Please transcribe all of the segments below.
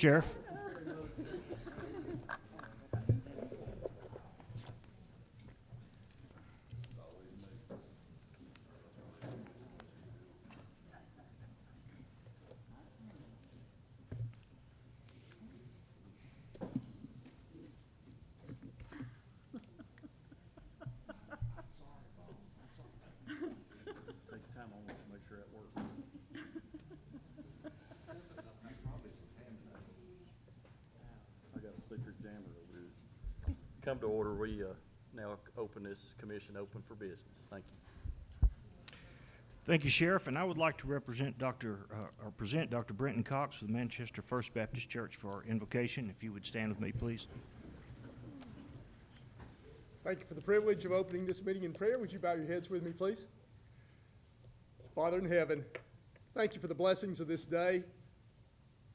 Sheriff? Take time on it to make sure that works. I got a secret jammer over here. Come to order. We now open this commission open for business. Thank you. Thank you, Sheriff, and I would like to present Dr. Brenton Cox of the Manchester First Baptist Church for our invocation. If you would stand with me, please. Thank you for the privilege of opening this meeting in prayer. Would you bow your heads with me, please? Father in heaven, thank you for the blessings of this day,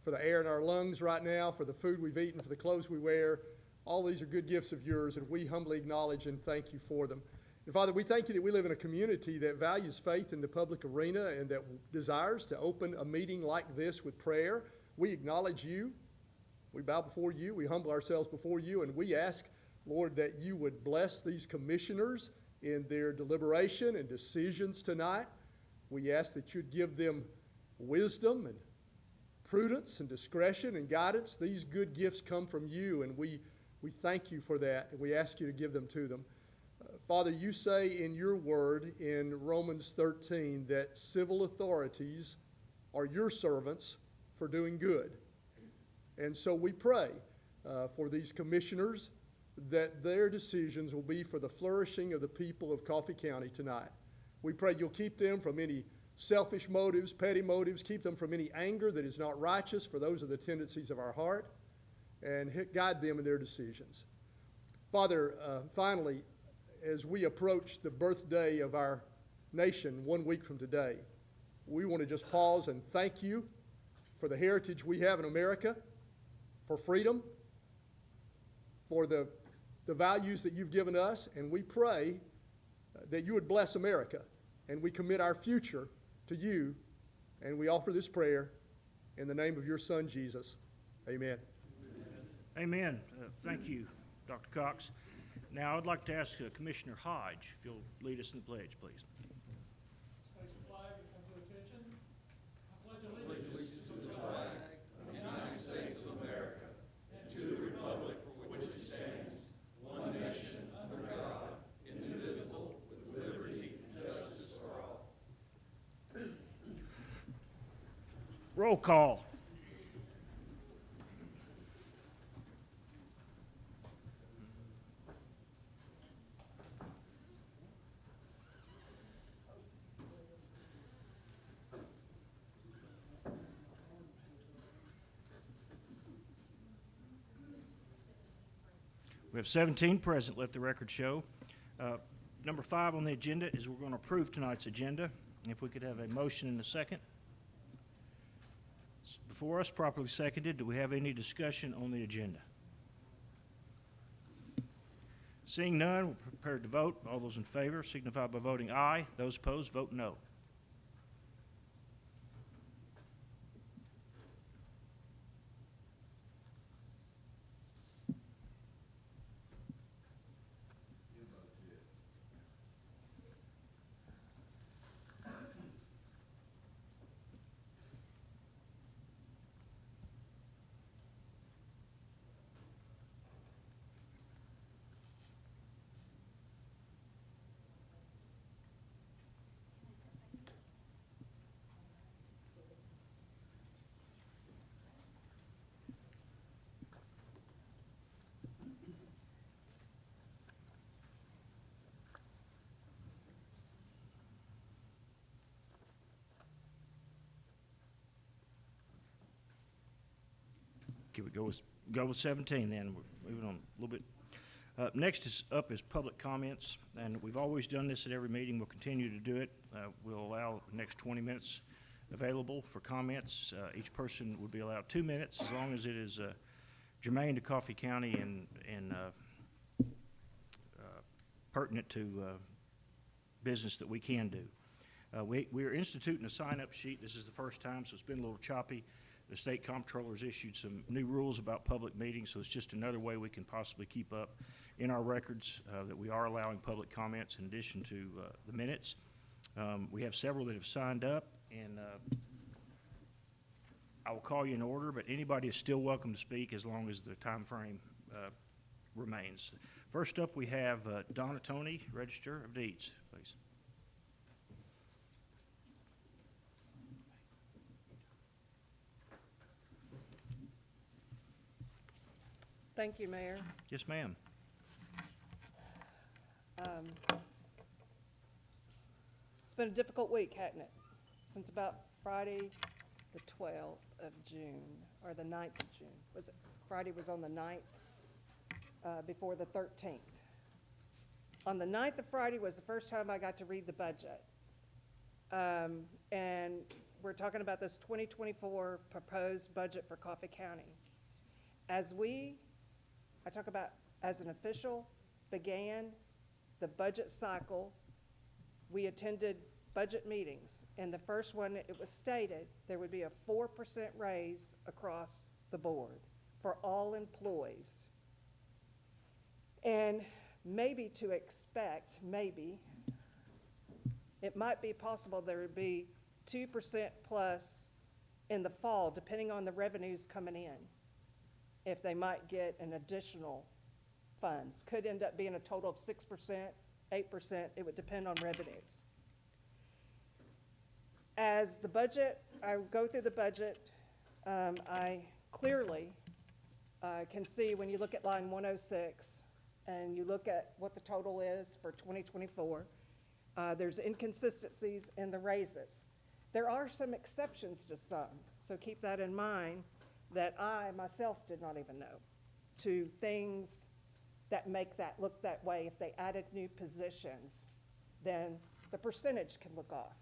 for the air in our lungs right now, for the food we've eaten, for the clothes we wear. All these are good gifts of yours, and we humbly acknowledge and thank you for them. And Father, we thank you that we live in a community that values faith in the public arena and that desires to open a meeting like this with prayer. We acknowledge you. We bow before you. We humble ourselves before you, and we ask, Lord, that you would bless these commissioners in their deliberation and decisions tonight. We ask that you'd give them wisdom and prudence and discretion and guidance. These good gifts come from you, and we thank you for that, and we ask you to give them to them. Father, you say in your word in Romans 13 that civil authorities are your servants for doing good. And so we pray for these commissioners that their decisions will be for the flourishing of the people of Coffee County tonight. We pray you'll keep them from any selfish motives, petty motives, keep them from any anger that is not righteous, for those are the tendencies of our heart, and guide them in their decisions. Father, finally, as we approach the birthday of our nation 1 week from today, we want to just pause and thank you for the heritage we have in America, for freedom, for the values that you've given us, and we pray that you would bless America, and we commit our future to you, and we offer this prayer in the name of your Son, Jesus. Amen. Amen. Thank you, Dr. Cox. Now, I'd like to ask Commissioner Hodge if you'll lead us in the pledge, please. Space the flag and come to attention. I pledge allegiance to the flag of the United States of America and to the republic for which it stands, one nation under God, indivisible, with liberty and justice for all. Roll call. We have 17 present, let the record show. Number 5 on the agenda is we're going to approve tonight's agenda. If we could have a motion and a second. It's before us, properly seconded. Do we have any discussion on the agenda? Seeing none, we're prepared to vote. All those in favor signify by voting aye. Those opposed, vote no. Can we go with 17 then? We're moving on a little bit. Next up is public comments, and we've always done this at every meeting. We'll continue to do it. We'll allow the next 20 minutes available for comments. Each person would be allowed 2 minutes as long as it is germane to Coffee County and pertinent to business that we can do. We are instituting a sign-up sheet. This is the first time, so it's been a little choppy. The state comptroller's issued some new rules about public meetings, so it's just another way we can possibly keep up in our records that we are allowing public comments in addition to the minutes. We have several that have signed up, and I will call you in order, but anybody is still welcome to speak as long as the time frame remains. First up, we have Donna Tony, Register of Deeds, please. Thank you, Mayor. Yes, ma'am. It's been a difficult week, hasn't it? Since about Friday, the 12th of June, or the 9th of June. Was it, Friday was on the 9th, before the 13th. On the 9th of Friday was the first time I got to read the budget. And we're talking about this 2024 proposed budget for Coffee County. I talk about as an official, began the budget cycle, we attended budget meetings. In the first one, it was stated there would be a 4% raise across the board for all employees. And maybe to expect, maybe, it might be possible there would be 2% plus in the fall, depending on the revenues coming in, if they might get an additional funds. Could end up being a total of 6%, 8%, it would depend on revenues. As the budget, I go through the budget, I clearly can see when you look at line 106 and you look at what the total is for 2024, there's inconsistencies in the raises. There are some exceptions to some, so keep that in mind, that I myself did not even know, to things that make that look that way. If they added new positions, then the percentage can look off.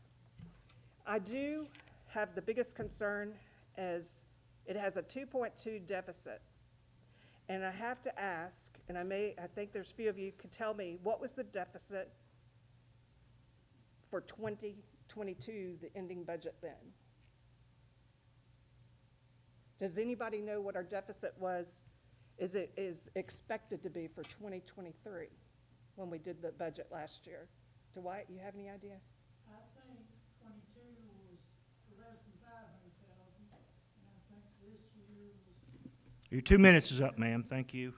I do have the biggest concern as it has a 2.2 deficit. And I have to ask, and I think there's a few of you could tell me, what was the deficit for 2022, the ending budget then? Does anybody know what our deficit was, is expected to be for 2023 when we did the budget last year? Dwight, you have any idea? I think 22 was less than 500,000, and I think this year was, Your 2 minutes is up, ma'am. Thank you.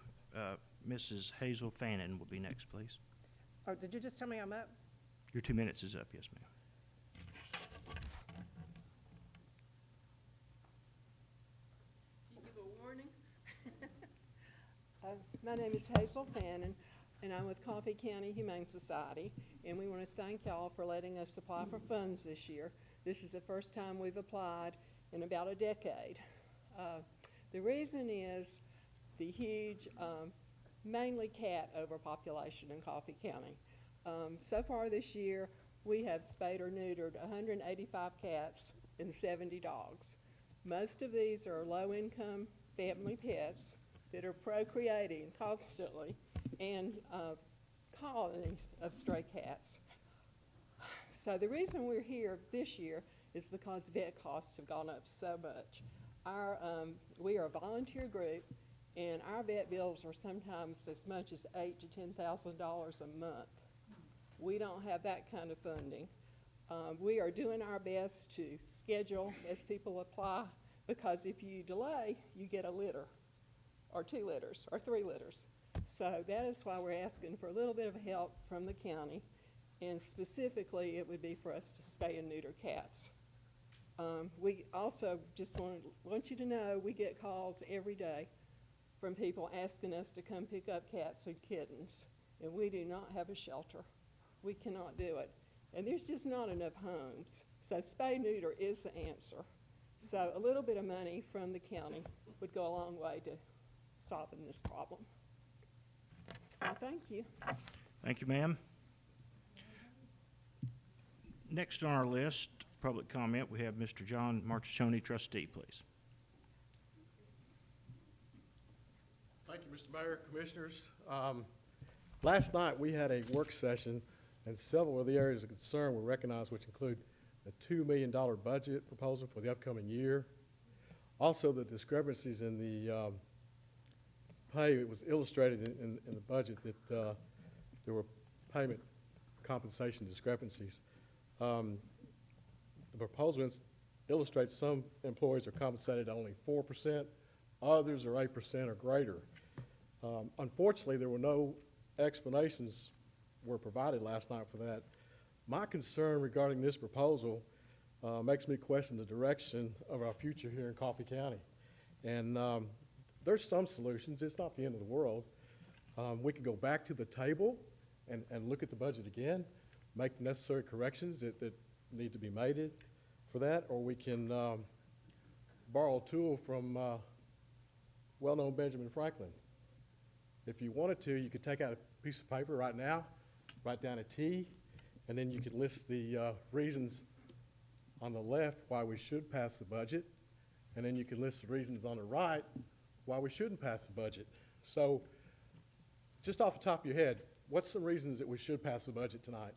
Mrs. Hazel Fannin will be next, please. Or did you just tell me I'm up? Your 2 minutes is up, yes, ma'am. You give a warning? My name is Hazel Fannin, and I'm with Coffee County Humane Society, and we want to thank y'all for letting us apply for funds this year. This is the first time we've applied in about a decade. The reason is the huge, mainly cat overpopulation in Coffee County. So far this year, we have spayed or neutered 185 cats and 70 dogs. Most of these are low-income family pets that are procreating constantly, and colonies of stray cats. So the reason we're here this year is because vet costs have gone up so much. We are a volunteer group, and our vet bills are sometimes as much as $8,000 to $10,000 a month. We don't have that kind of funding. We are doing our best to schedule as people apply, because if you delay, you get a litter, or 2 litters, or 3 litters. So that is why we're asking for a little bit of help from the county, and specifically it would be for us to spay and neuter cats. We also just want you to know we get calls every day from people asking us to come pick up cats and kittens, and we do not have a shelter. We cannot do it. And there's just not enough homes. So spay-neuter is the answer. So a little bit of money from the county would go a long way to solving this problem. Thank you. Thank you, ma'am. Next on our list, public comment, we have Mr. John Marchione, trustee, please. Thank you, Mr. Mayor, Commissioners. Last night, we had a work session, and several of the areas of concern were recognized, which include the $2 million budget proposal for the upcoming year. Also, the discrepancies in the pay, it was illustrated in the budget that there were payment compensation discrepancies. The proposal illustrates some employees are compensated only 4%, others are 8% or greater. Unfortunately, there were no explanations were provided last night for that. My concern regarding this proposal makes me question the direction of our future here in Coffee County. And there's some solutions. It's not the end of the world. We can go back to the table and look at the budget again, make the necessary corrections that need to be made for that, or we can borrow a tool from well-known Benjamin Franklin. If you wanted to, you could take out a piece of paper right now, write down a T, and then you could list the reasons on the left why we should pass the budget, and then you can list the reasons on the right why we shouldn't pass the budget. So just off the top of your head, what's some reasons that we should pass the budget tonight?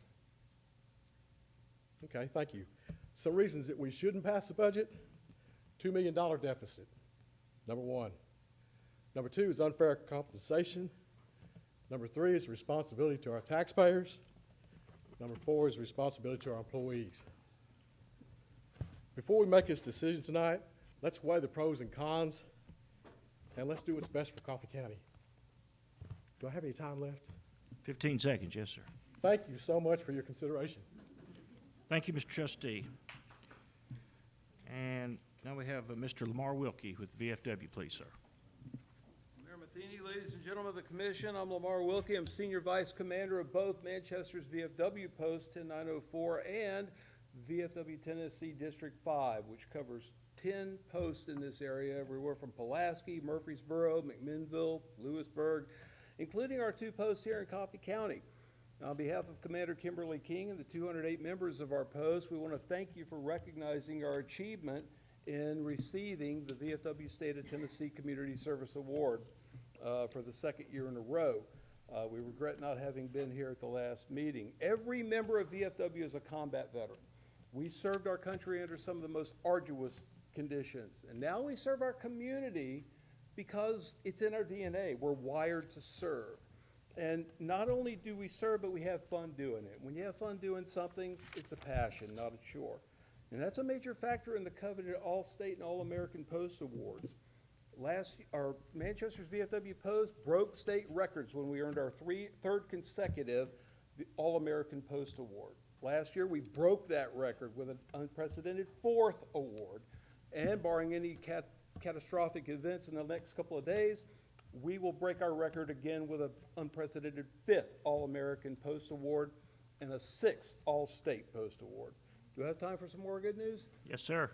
Okay, thank you. Some reasons that we shouldn't pass the budget: $2 million deficit, number one. Number two is unfair compensation. Number three is responsibility to our taxpayers. Number four is responsibility to our employees. Before we make this decision tonight, let's weigh the pros and cons, and let's do what's best for Coffee County. Do I have any time left? 15 seconds, yes, sir. Thank you so much for your consideration. Thank you, Mr. Trustee. And now we have Mr. Lamar Wilkie with VFW, please, sir. Mayor Matheny, ladies and gentlemen of the commission, I'm Lamar Wilkie. I'm Senior Vice Commander of both Manchester's VFW Post 10904 and VFW Tennessee District 5, which covers 10 posts in this area, everywhere from Pulaski, Murfreesboro, McMinnville, Lewisburg, including our 2 posts here in Coffee County. On behalf of Commander Kimberly King and the 208 members of our post, we want to thank you for recognizing our achievement in receiving the VFW State of Tennessee Community Service Award for the 2nd year in a row. We regret not having been here at the last meeting. Every member of VFW is a combat veteran. We served our country under some of the most arduous conditions, and now we serve our community because it's in our DNA. We're wired to serve. And not only do we serve, but we have fun doing it. When you have fun doing something, it's a passion, not a chore. And that's a major factor in the coveted All-State and All-American Post Awards. Our Manchester's VFW Post broke state records when we earned our third consecutive All-American Post Award. Last year, we broke that record with an unprecedented 4th award. And barring any catastrophic events in the next couple of days, we will break our record again with an unprecedented 5th All-American Post Award and a 6th All-State Post Award. Do I have time for some more good news? Yes, sir.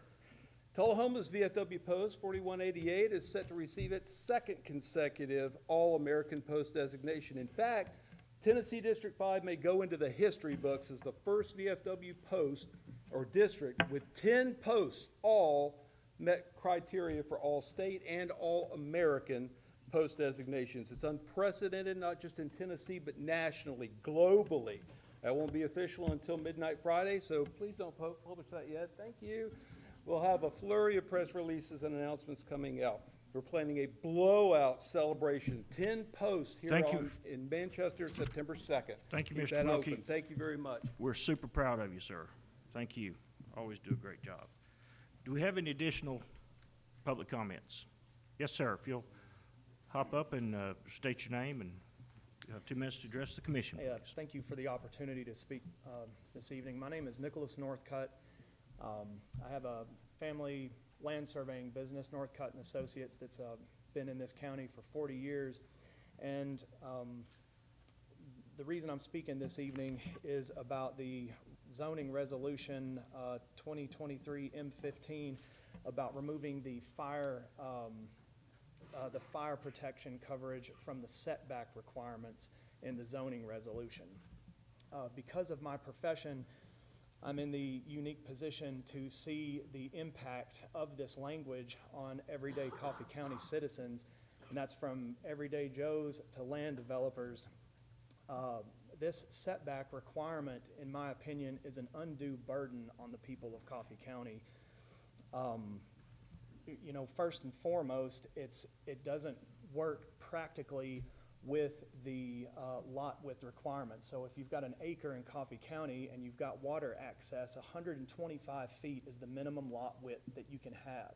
Tullahoma's VFW Post 4188 is set to receive its 2nd consecutive All-American Post designation. In fact, Tennessee District 5 may go into the history books as the first VFW post or district with 10 posts all met criteria for All-State and All-American Post designations. It's unprecedented, not just in Tennessee, but nationally, globally. That won't be official until midnight Friday, so please don't publish that yet. Thank you. We'll have a flurry of press releases and announcements coming out. We're planning a blowout celebration, 10 posts here in Manchester, September 2nd. Thank you, Keep Mr. that Wilkie. open. Thank you very much. We're super proud of you, sir. Thank you. Always do a great job. Do we have any additional public comments? Yes, sir. If you'll hop up and state your name, and you have 2 minutes to address the commission, Hey, please. thank you for the opportunity to speak this evening. My name is Nicholas Northcutt. I have a family land surveying business, Northcutt and Associates, that's been in this county for 40 years. And the reason I'm speaking this evening is about the zoning resolution 2023 M15 about removing the fire protection coverage from the setback requirements in the zoning resolution. Because of my profession, I'm in the unique position to see the impact of this language on everyday Coffee County citizens, and that's from everyday Joes to land developers. This setback requirement, in my opinion, is an undue burden on the people of Coffee County. you know, first and foremost, it doesn't work practically with the lot width requirements. So if you've got an acre in Coffee County and you've got water access, 125 feet is the minimum lot width that you can have.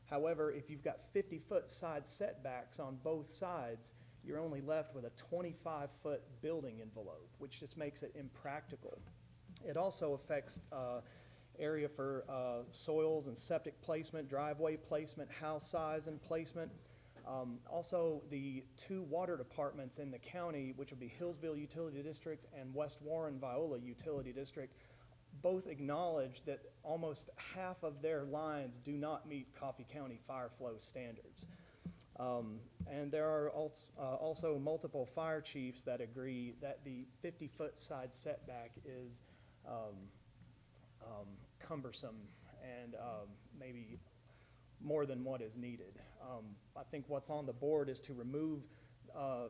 However, if you've got 50-foot side setbacks on both sides, you're only left with a 25-foot building envelope, which just makes it impractical. It also affects area for soils and septic placement, driveway placement, house size and placement. Also, the two water departments in the county, which would be Hillsville Utility District and West Warren Viola Utility District, both acknowledge that almost half of their lines do not meet Coffee County fire flow standards. And there are also multiple fire chiefs that agree that the 50-foot side setback is cumbersome and maybe more than what is needed. I think what's on the board is to remove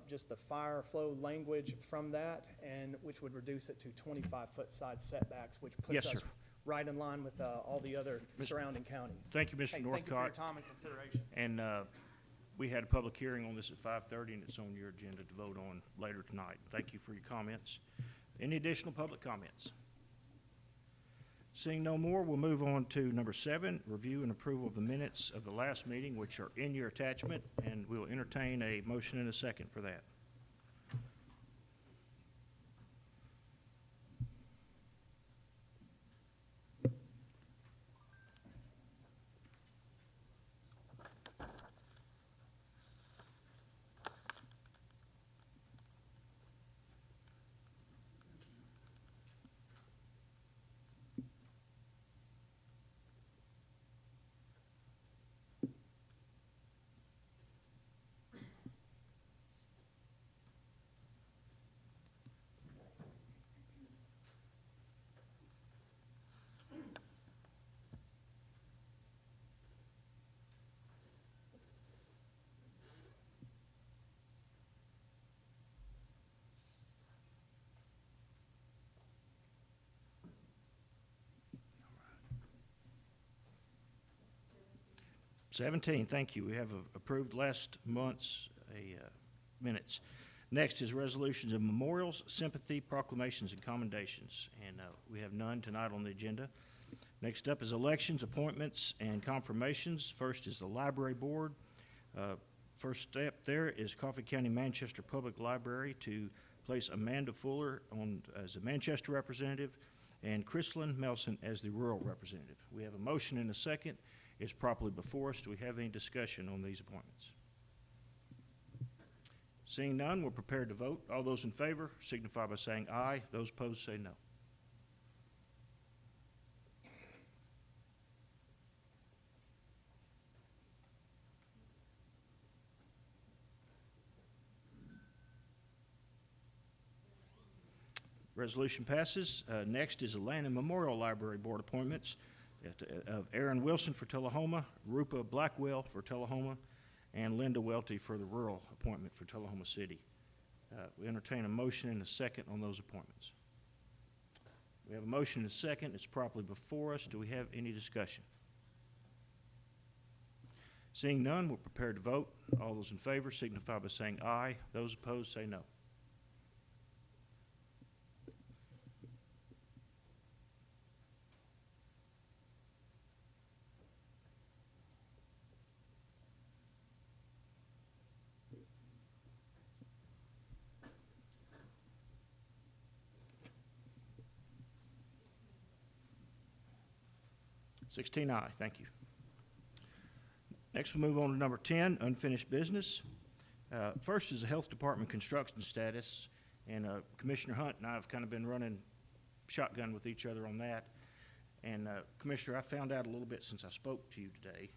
just the fire flow language from that, and which would reduce it to 25-foot side setbacks, which Yes, puts us sir. right in line with all the other surrounding counties. Thank you, Mr. Hey, Northcott. thank you for your time and consideration. And we had a public hearing on this at 5:30, and it's on your agenda to vote on later tonight. Thank you for your comments. Any additional public comments? Seeing no more, we'll move on to number 7, review and approval of the minutes of the last meeting, which are in your attachment, and we'll entertain a motion and a second for that. Seventeen, thank you. We have approved last month's minutes. Next is resolutions of memorials, sympathy, proclamations, and commendations, and we have none tonight on the agenda. Next up is elections, appointments, and confirmations. First is the library board. First step there is Coffee County Manchester Public Library to place Amanda Fuller on as a Manchester representative and Chrislyn Melson as the rural representative. We have a motion and a second. It's properly before us. Do we have any discussion on these appointments? Seeing none, we're prepared to vote. All those in favor signify by saying aye. Those opposed say no. Resolution passes. Next is the Land and Memorial Library Board appointments of Aaron Wilson for Tullahoma, Rupa Blackwell for Tullahoma, and Linda Welty for the rural appointment for Tullahoma City. We entertain a motion and a second on those appointments. We have a motion and a second. It's properly before us. Do we have any discussion? Seeing none, we're prepared to vote. All those in favor signify by saying aye. Those opposed say no. Aye, thank you. Next, we'll move on to number 10, unfinished business. First is the Health Department construction status, and Commissioner Hunt and I have kind of been running shotgun with each other on that. And Commissioner, I found out a little bit since I spoke to you today,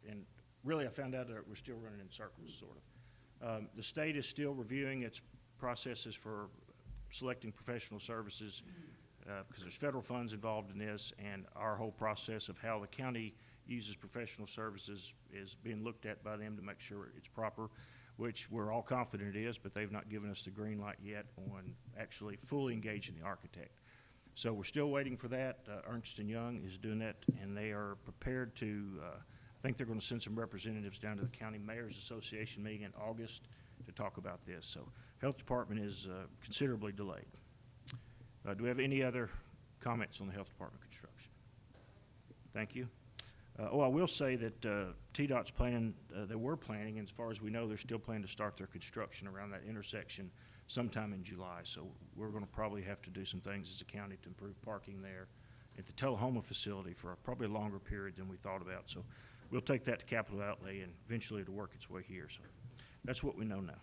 and really I found out that we're still running in circles, sort of. The state is still reviewing its processes for selecting professional services, because there's federal funds involved in this, and our whole process of how the county uses professional services is being looked at by them to make sure it's proper, which we're all confident it is, but they've not given us the green light yet on actually fully engaging the architect. So we're still waiting for that. Ernst & Young is doing that, and they are prepared to think they're going to send some representatives down to the County Mayors Association meeting in August to talk about this. So Health Department is considerably delayed. Do we have any other comments on the Health Department construction? Thank you. I will say that TDOT's planning, they were planning, and as far as we know, they're still planning to start their construction around that intersection sometime in July. So we're going to probably have to do some things as a county to improve parking there at the Tullahoma facility for probably a longer period than we thought about. So we'll take that to capital outlay, and eventually it'll work its way here. So that's what we know now.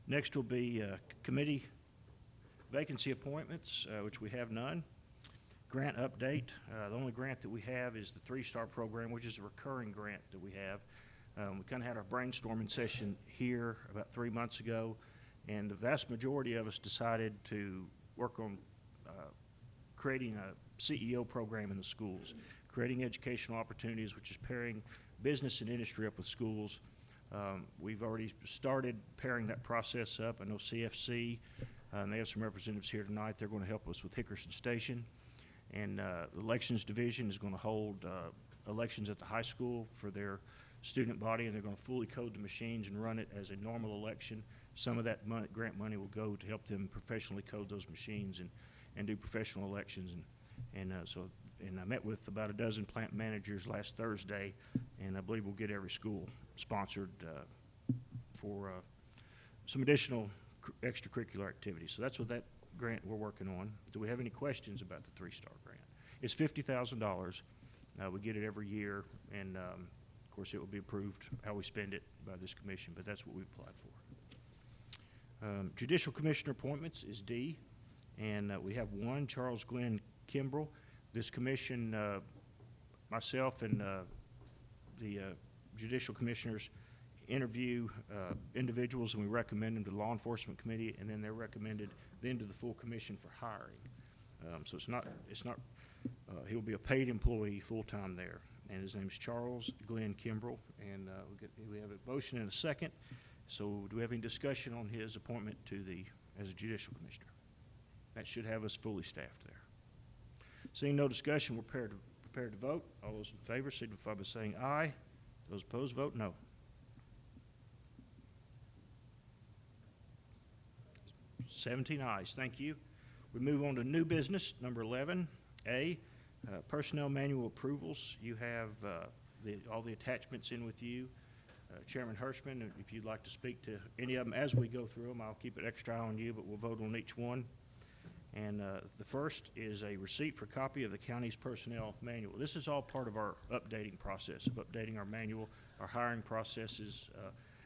Next will be committee vacancy appointments, which we have none. Grant update. The only grant that we have is the 3-Star program, which is a recurring grant that we have. We kind of had our brainstorming session here about 3 months ago, and the vast majority of us decided to work on creating a CEO program in the schools, creating educational opportunities, which is pairing business and industry up with schools. We've already started pairing that process up. I know CFC, and they have some representatives here tonight. They're going to help us with Hickerson Station. And the Elections Division is going to hold elections at the high school for their student body, and they're going to fully code the machines and run it as a normal election. Some of that grant money will go to help them professionally code those machines and do professional elections. And I met with about a dozen plant managers last Thursday, and I believe we'll get every school sponsored for some additional extracurricular activities. So that's what that grant we're working on. Do we have any questions about the 3-Star grant? It's $50,000. We get it every year, and of course it will be approved how we spend it by this commission, but that's what we applied for. Judicial Commissioner appointments is D, and we have one, Charles Glenn Kimbrell. This commission, myself and the Judicial Commissioners interview individuals, and we recommend them to the Law Enforcement Committee, and then they're recommended then to the full commission for hiring. So he'll be a paid employee full-time there. And his name is Charles Glenn Kimbrell, and we have a motion and a second. So do we have any discussion on his appointment as a Judicial Commissioner? That should have us fully staffed there. Seeing no discussion, we're prepared to vote. All those in favor signify by saying aye. Those opposed, vote no. 17 ayes. Thank you. We move on to new business, number 11A, personnel manual approvals. You have all the attachments in with you. Chairman Hirschman, if you'd like to speak to any of them as we go through them, I'll keep an extra eye on you, but we'll vote on each one. And the first is a receipt for copy of the county's personnel manual. This is all part of our updating process, of updating our manual, our hiring processes,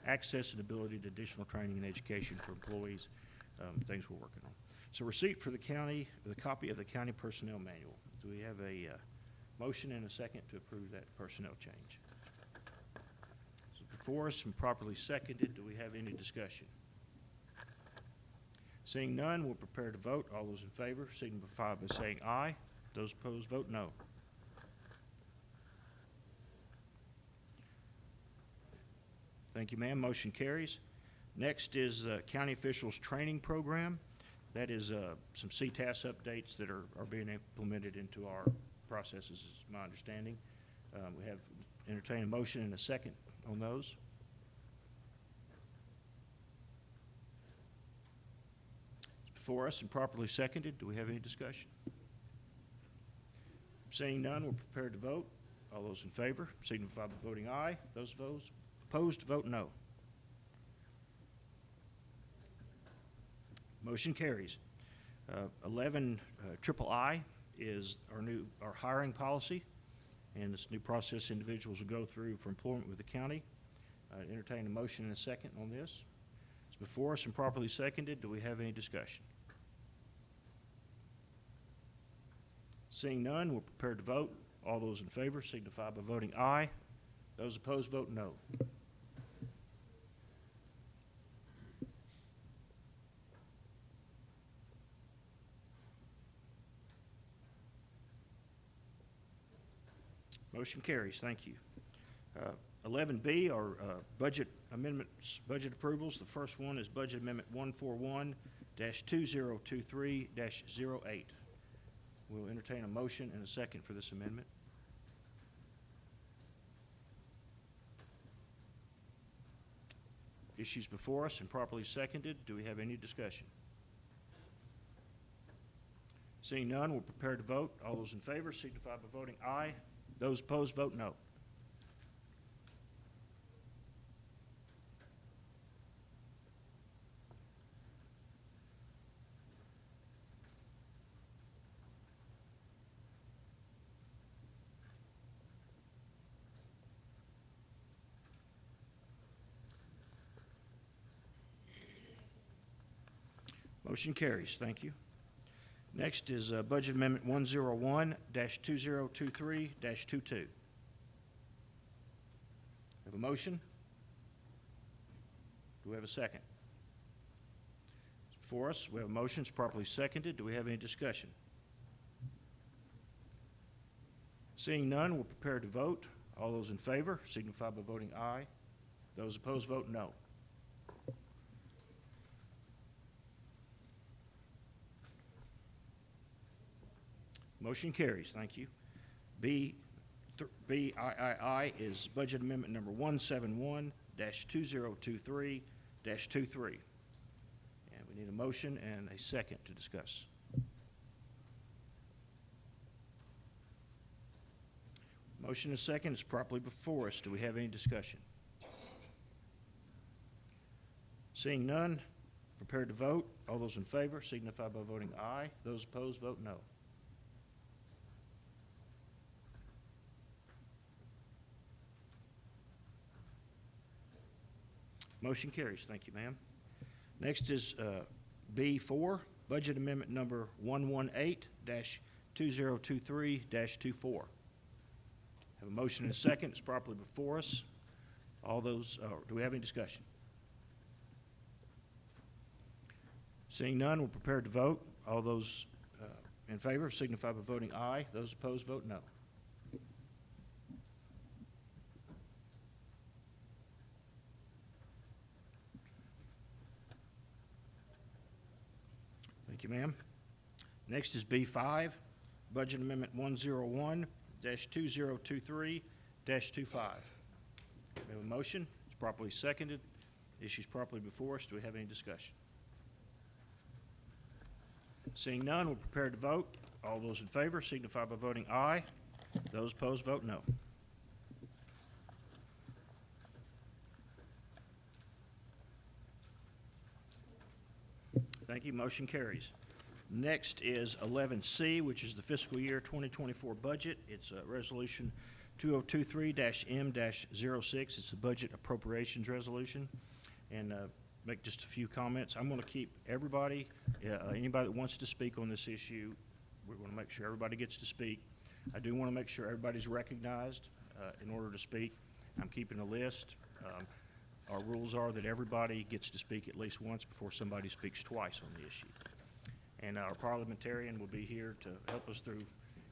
access and ability to additional training and education for employees, things we're working on. So receipt for the copy of the county personnel manual. Do we have a motion and a second to approve that personnel change? So before us and properly seconded, do we have any discussion? Seeing none, we're prepared to vote. All those in favor signify by saying aye. Those opposed, vote no. Thank you, ma'am. Motion carries. Next is County Officials Training Program. That is some CTAS updates that are being implemented into our processes, is my understanding. We have entertained a motion and a second on those. Before us and properly seconded. Do we have any discussion? Seeing none, we're prepared to vote. All those in favor signify by voting aye. Those opposed, vote no. Motion carries. 11 III is our hiring policy, and this new process individuals will go through for employment with the county. Entertain a motion and a second on this. It's before us and properly seconded. Do we have any discussion? Seeing none, we're prepared to vote. All those in favor signify by voting aye. Those opposed, vote no. Motion carries. Thank you. 11B are budget amendments, budget approvals. The first one is Budget Amendment 141-2023-08. We'll entertain a motion and a second for this amendment. issues before us and properly seconded. Do we have any discussion? Seeing none, we're prepared to vote. All those in favor signify by voting aye. Those opposed, vote no. Motion carries. Thank you. Next is Budget Amendment 101-2023-22. Have a motion? Do we have a second? It's before us. We have a motion. It's properly seconded. Do we have any discussion? Seeing none, we're prepared to vote. All those in favor signify by voting aye. Those opposed, vote no. Motion carries. Thank you. BIII is Budget Amendment number 171-2023-23. And we need a motion and a second to discuss. Motion and second is properly before us. Do we have any discussion? Seeing none, prepared to vote. All those in favor signify by voting aye. Those opposed, vote no. Motion carries. Thank you, ma'am. Next is B4, Budget Amendment number 118-2023-24. Have a motion and a second. It's properly before us. All those, do we have any discussion? Seeing none, we're prepared to vote. All those in favor signify by voting aye. Those opposed, vote no. Thank you, ma'am. Next is B5, Budget Amendment 101-2023-25. We have a motion. It's properly seconded. Issue's properly before us. Do we have any discussion? Seeing none, we're prepared to vote. All those in favor signify by voting aye. Those opposed, vote no. Thank you. Motion carries. Next is 11C, which is the fiscal year 2024 budget. It's Resolution 2023-M-06. It's a budget appropriations resolution. And make just a few comments. I'm going to keep everybody, anybody that wants to speak on this issue, we're going to make sure everybody gets to speak. I do want to make sure everybody's recognized in order to speak. I'm keeping a list. Our rules are that everybody gets to speak at least once before somebody speaks twice on the issue. And our parliamentarian will be here to help us through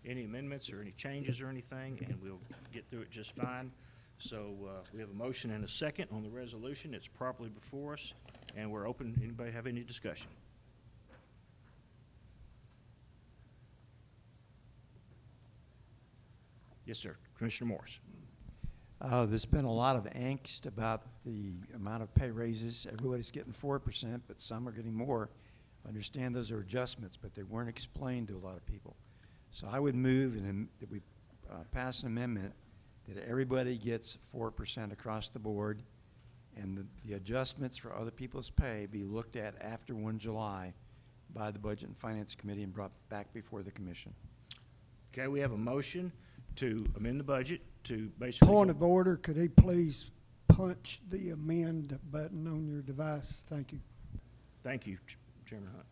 any amendments or any changes or anything, and we'll get through it just fine. So we have a motion and a second on the resolution. It's properly before us, and we're open. Anybody have any discussion? Yes, sir. Commissioner Morris. There's been a lot of angst about the amount of pay raises. Everybody's getting 4%, but some are getting more. I understand those are adjustments, but they weren't explained to a lot of people. So I would move that we pass an amendment that everybody gets 4% across the board, and the adjustments for other people's pay be looked at after 1 July by the Budget and Finance Committee and brought back before the Commission. Okay, we have a motion to amend the budget to basically. Point of order, could he please punch the amend button on your device? Thank you. Thank you, Chairman Hunt.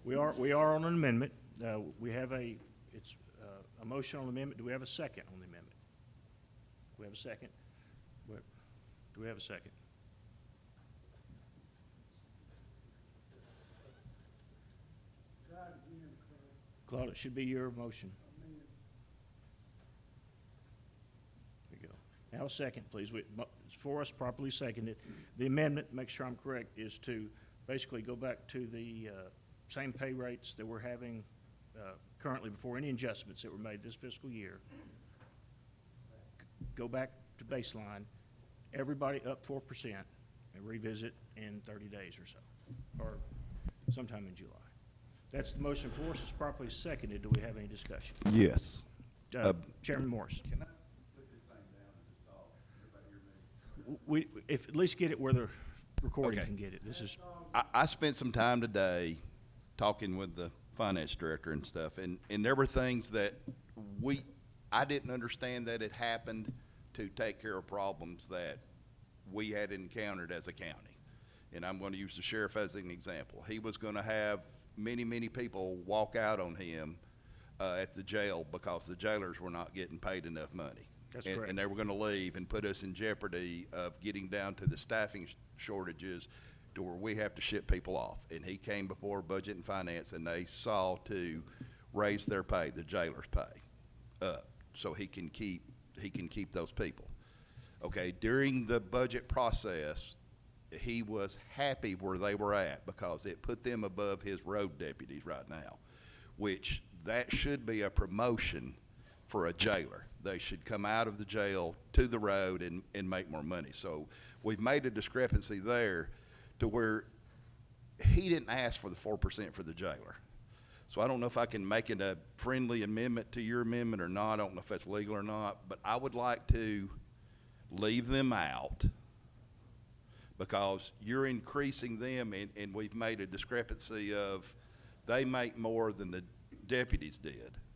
We are on an amendment. We have a motion on the amendment. Do we have a second on the amendment? Do we have a second? Do we have a second? Claude, it should be your motion. There you go. Now a second, please. It's for us, properly seconded. The amendment, make sure I'm correct, is to basically go back to the same pay rates that we're having currently before any adjustments that were made this fiscal year. Go back to baseline, everybody up 4%, and revisit in 30 days or so, or sometime in July. That's the motion for us. It's properly seconded. Do we have any discussion? Yes. Chairman Morris. We, if, at least get it where the recording Okay. can get it. This is, I spent some time today talking with the finance director and stuff, and there were things that I didn't understand that it happened to take care of problems that we had encountered as a county. And I'm going to use the sheriff as an example. He was going to have many, many people walk out on him at the jail because the jailers were not getting paid enough money. That's And- correct. And they were going to leave and put us in jeopardy of getting down to the staffing shortages to where we have to ship people off. And he came before Budget and Finance, and they saw to raise their pay, the jailer's pay, up, so he can keep those people. Okay, during the budget process, he was happy where they were at because it put them above his road deputies right now, which that should be a promotion for a jailer. They should come out of the jail to the road and make more money. So we've made a discrepancy there to where he didn't ask for the 4% for the jailer. So I don't know if I can make it a friendly amendment to your amendment or not. I don't know if that's legal or not, but I would like to leave them out because you're increasing them, and we've made a discrepancy of they make more than the deputies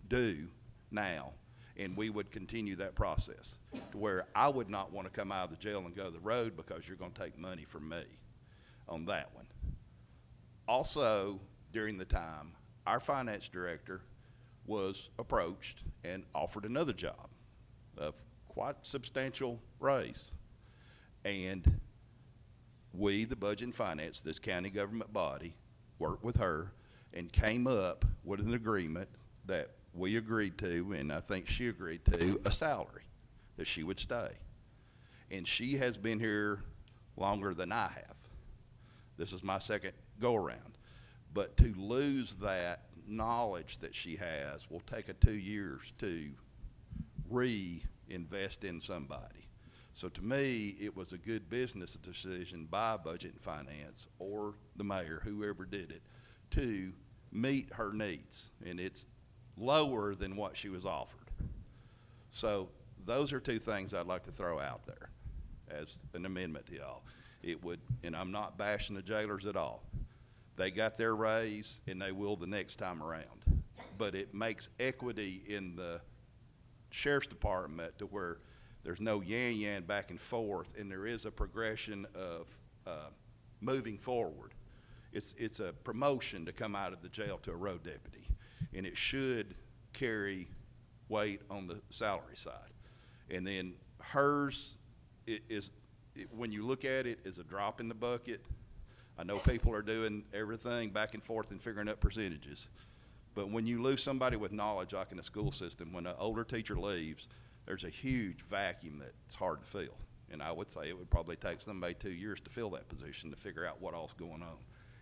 do now, and we would continue that process to where I would not want to come out of the jail and go to the road because you're going to take money from me on that one. Also, during the time, our finance director was approached and offered another job of quite substantial raise. And we, the Budget and Finance, this county government body, worked with her and came up with an agreement that we agreed to, and I think she agreed to, a salary that she would stay. And she has been here longer than I have. This is my second go-around. But to lose that knowledge that she has will take 2 years to reinvest in somebody. So to me, it was a good business decision by Budget and Finance or the mayor, whoever did it, to meet her needs. And it's lower than what she was offered. So those are two things I'd like to throw out there as an amendment to y'all. It would, and I'm not bashing the jailers at all. They got their raise and they will the next time around. But it makes equity in the sheriff's department to where there's no yan back and forth, and there is a progression of moving forward. It's a promotion to come out of the jail to a road deputy, and it should carry weight on the salary side. And then hers when you look at it, is a drop in the bucket. I know people are doing everything back and forth and figuring out percentages. But when you lose somebody with knowledge, like in a school system, when an older teacher leaves, there's a huge vacuum that's hard to fill. And I would say it would probably take somebody 2 years to fill that position to figure out what all's going on.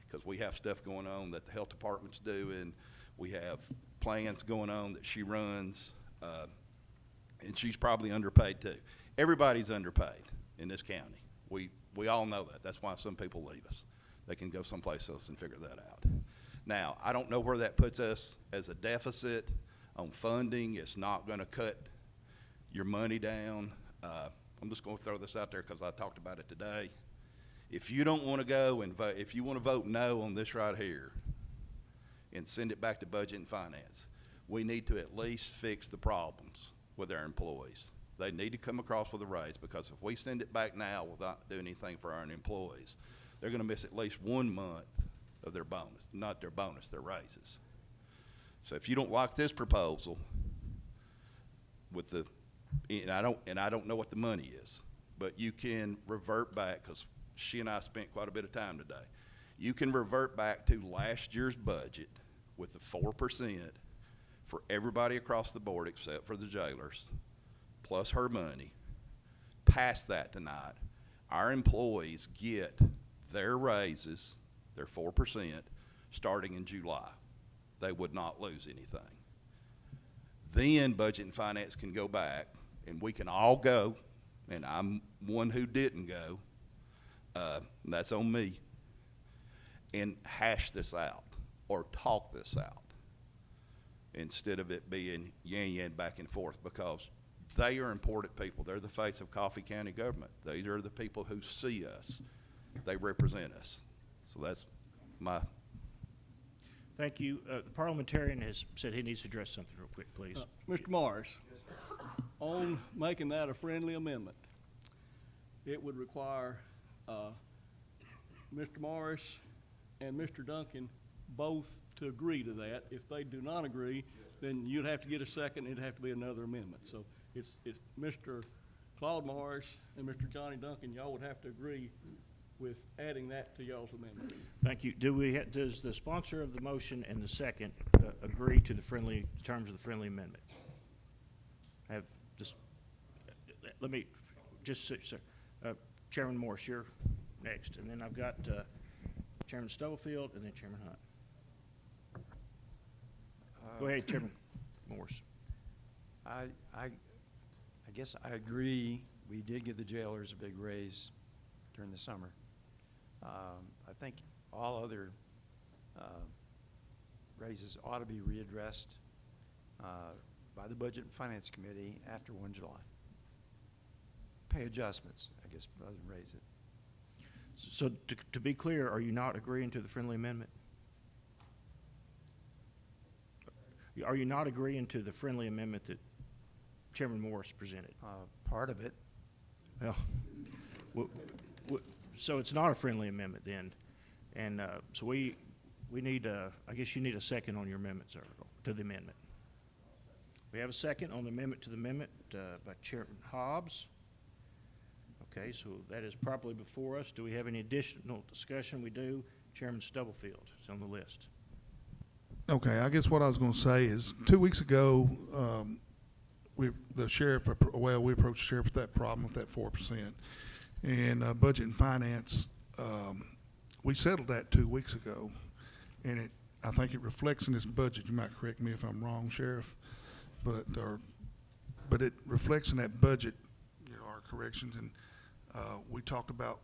Because we have stuff going on that the health department's doing. We have plans going on that she runs. And she's probably underpaid too. Everybody's underpaid in this county. We all know that. That's why some people leave us. They can go someplace else and figure that out. Now, I don't know where that puts us as a deficit on funding. It's not going to cut your money down. I'm just going to throw this out there because I talked about it today. If you don't want to go and vote, if you want to vote no on this right here and send it back to Budget and Finance, we need to at least fix the problems with our employees. They need to come across with a raise, because if we send it back now without doing anything for our employees, they're going to miss at least 1 month of their bonus, not their bonus, their raises. So if you don't like this proposal with the, and I don't know what the money is, but you can revert back, because she and I spent quite a bit of time today. You can revert back to last year's budget with the 4% for everybody across the board except for the jailers, plus her money. Past that tonight, our employees get their raises, their 4%, starting in July. They would not lose anything. Then Budget and Finance can go back, and we can all go, and I'm one who didn't go, that's on me, and hash this out or talk this out instead of it being yan back and forth, because they are important people. They're the face of Coffee County government. They are the people who see us. They represent us. So that's my, Thank you. The parliamentarian has said he needs to address something real quick, please. Mr. Morris, on making that a friendly amendment, it would require Mr. Morris and Mr. Duncan both to agree to that. If they do not agree, then you'd have to get a second, it'd have to be another amendment. So it's Mr. Claude Morris and Mr. Johnny Duncan, y'all would have to agree with adding that to y'all's amendment. Thank you. Does the sponsor of the motion and the second agree to the terms of the friendly amendment? Have this, let me, just, sir, Chairman Morris, you're next, and then I've got Chairman Stubblefield and then Chairman Hunt. Go ahead, Chairman Morris. I guess I agree. We did give the jailers a big raise during the summer. I think all other raises ought to be readdressed by the Budget and Finance Committee after 1 July. Pay adjustments, I guess, rather than raise it. So to be clear, are you not agreeing to the friendly amendment? Are you not agreeing to the friendly amendment that Chairman Morris presented? Part of it. Well, so it's not a friendly amendment then, and so we need I guess you need a second on your amendment, sir, to the amendment. We have a second on the amendment to the amendment by Chairman Hobbs. Okay, so that is properly before us. Do we have any additional discussion? We do. Chairman Stubblefield is on the list. Okay, I guess what I was going to say is 2 weeks ago, we approached the sheriff with that problem with that 4%. And Budget and Finance, we settled that 2 weeks ago. And I think it reflects in this budget. You might correct me if I'm wrong, Sheriff, but it reflects in that budget, our corrections. And we talked about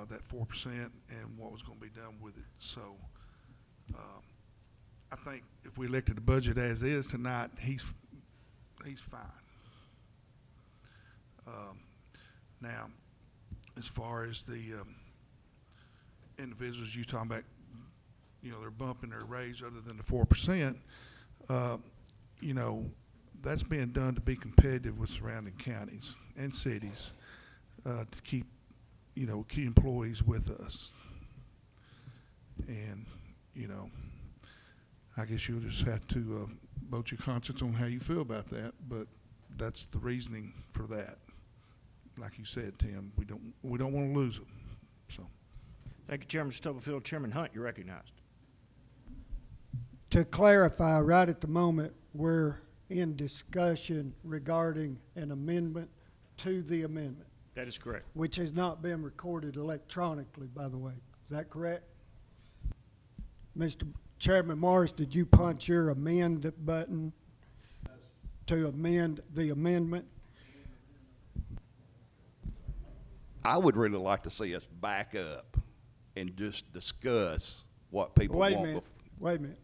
that 4% and what was going to be done with it. So I think if we elected the budget as is tonight, he's fine. Now, as far as the individuals you talking about, they're bumping their raise other than the 4%, that's being done to be competitive with surrounding counties and cities to keep, key employees with us. And, I guess you'll just have to vote your conscience on how you feel about that, but that's the reasoning for that. Like you said, Tim, we don't want to lose them. So, Thank you, Chairman Stubblefield. Chairman Hunt, you're recognized. To clarify, right at the moment, we're in discussion regarding an amendment to the amendment, That is correct. which has not been recorded electronically, by the way. Is that correct? Mr. Chairman Morris, did you punch your amend button to amend the amendment? I would really like to see us back up and just discuss what people want. Wait a minute.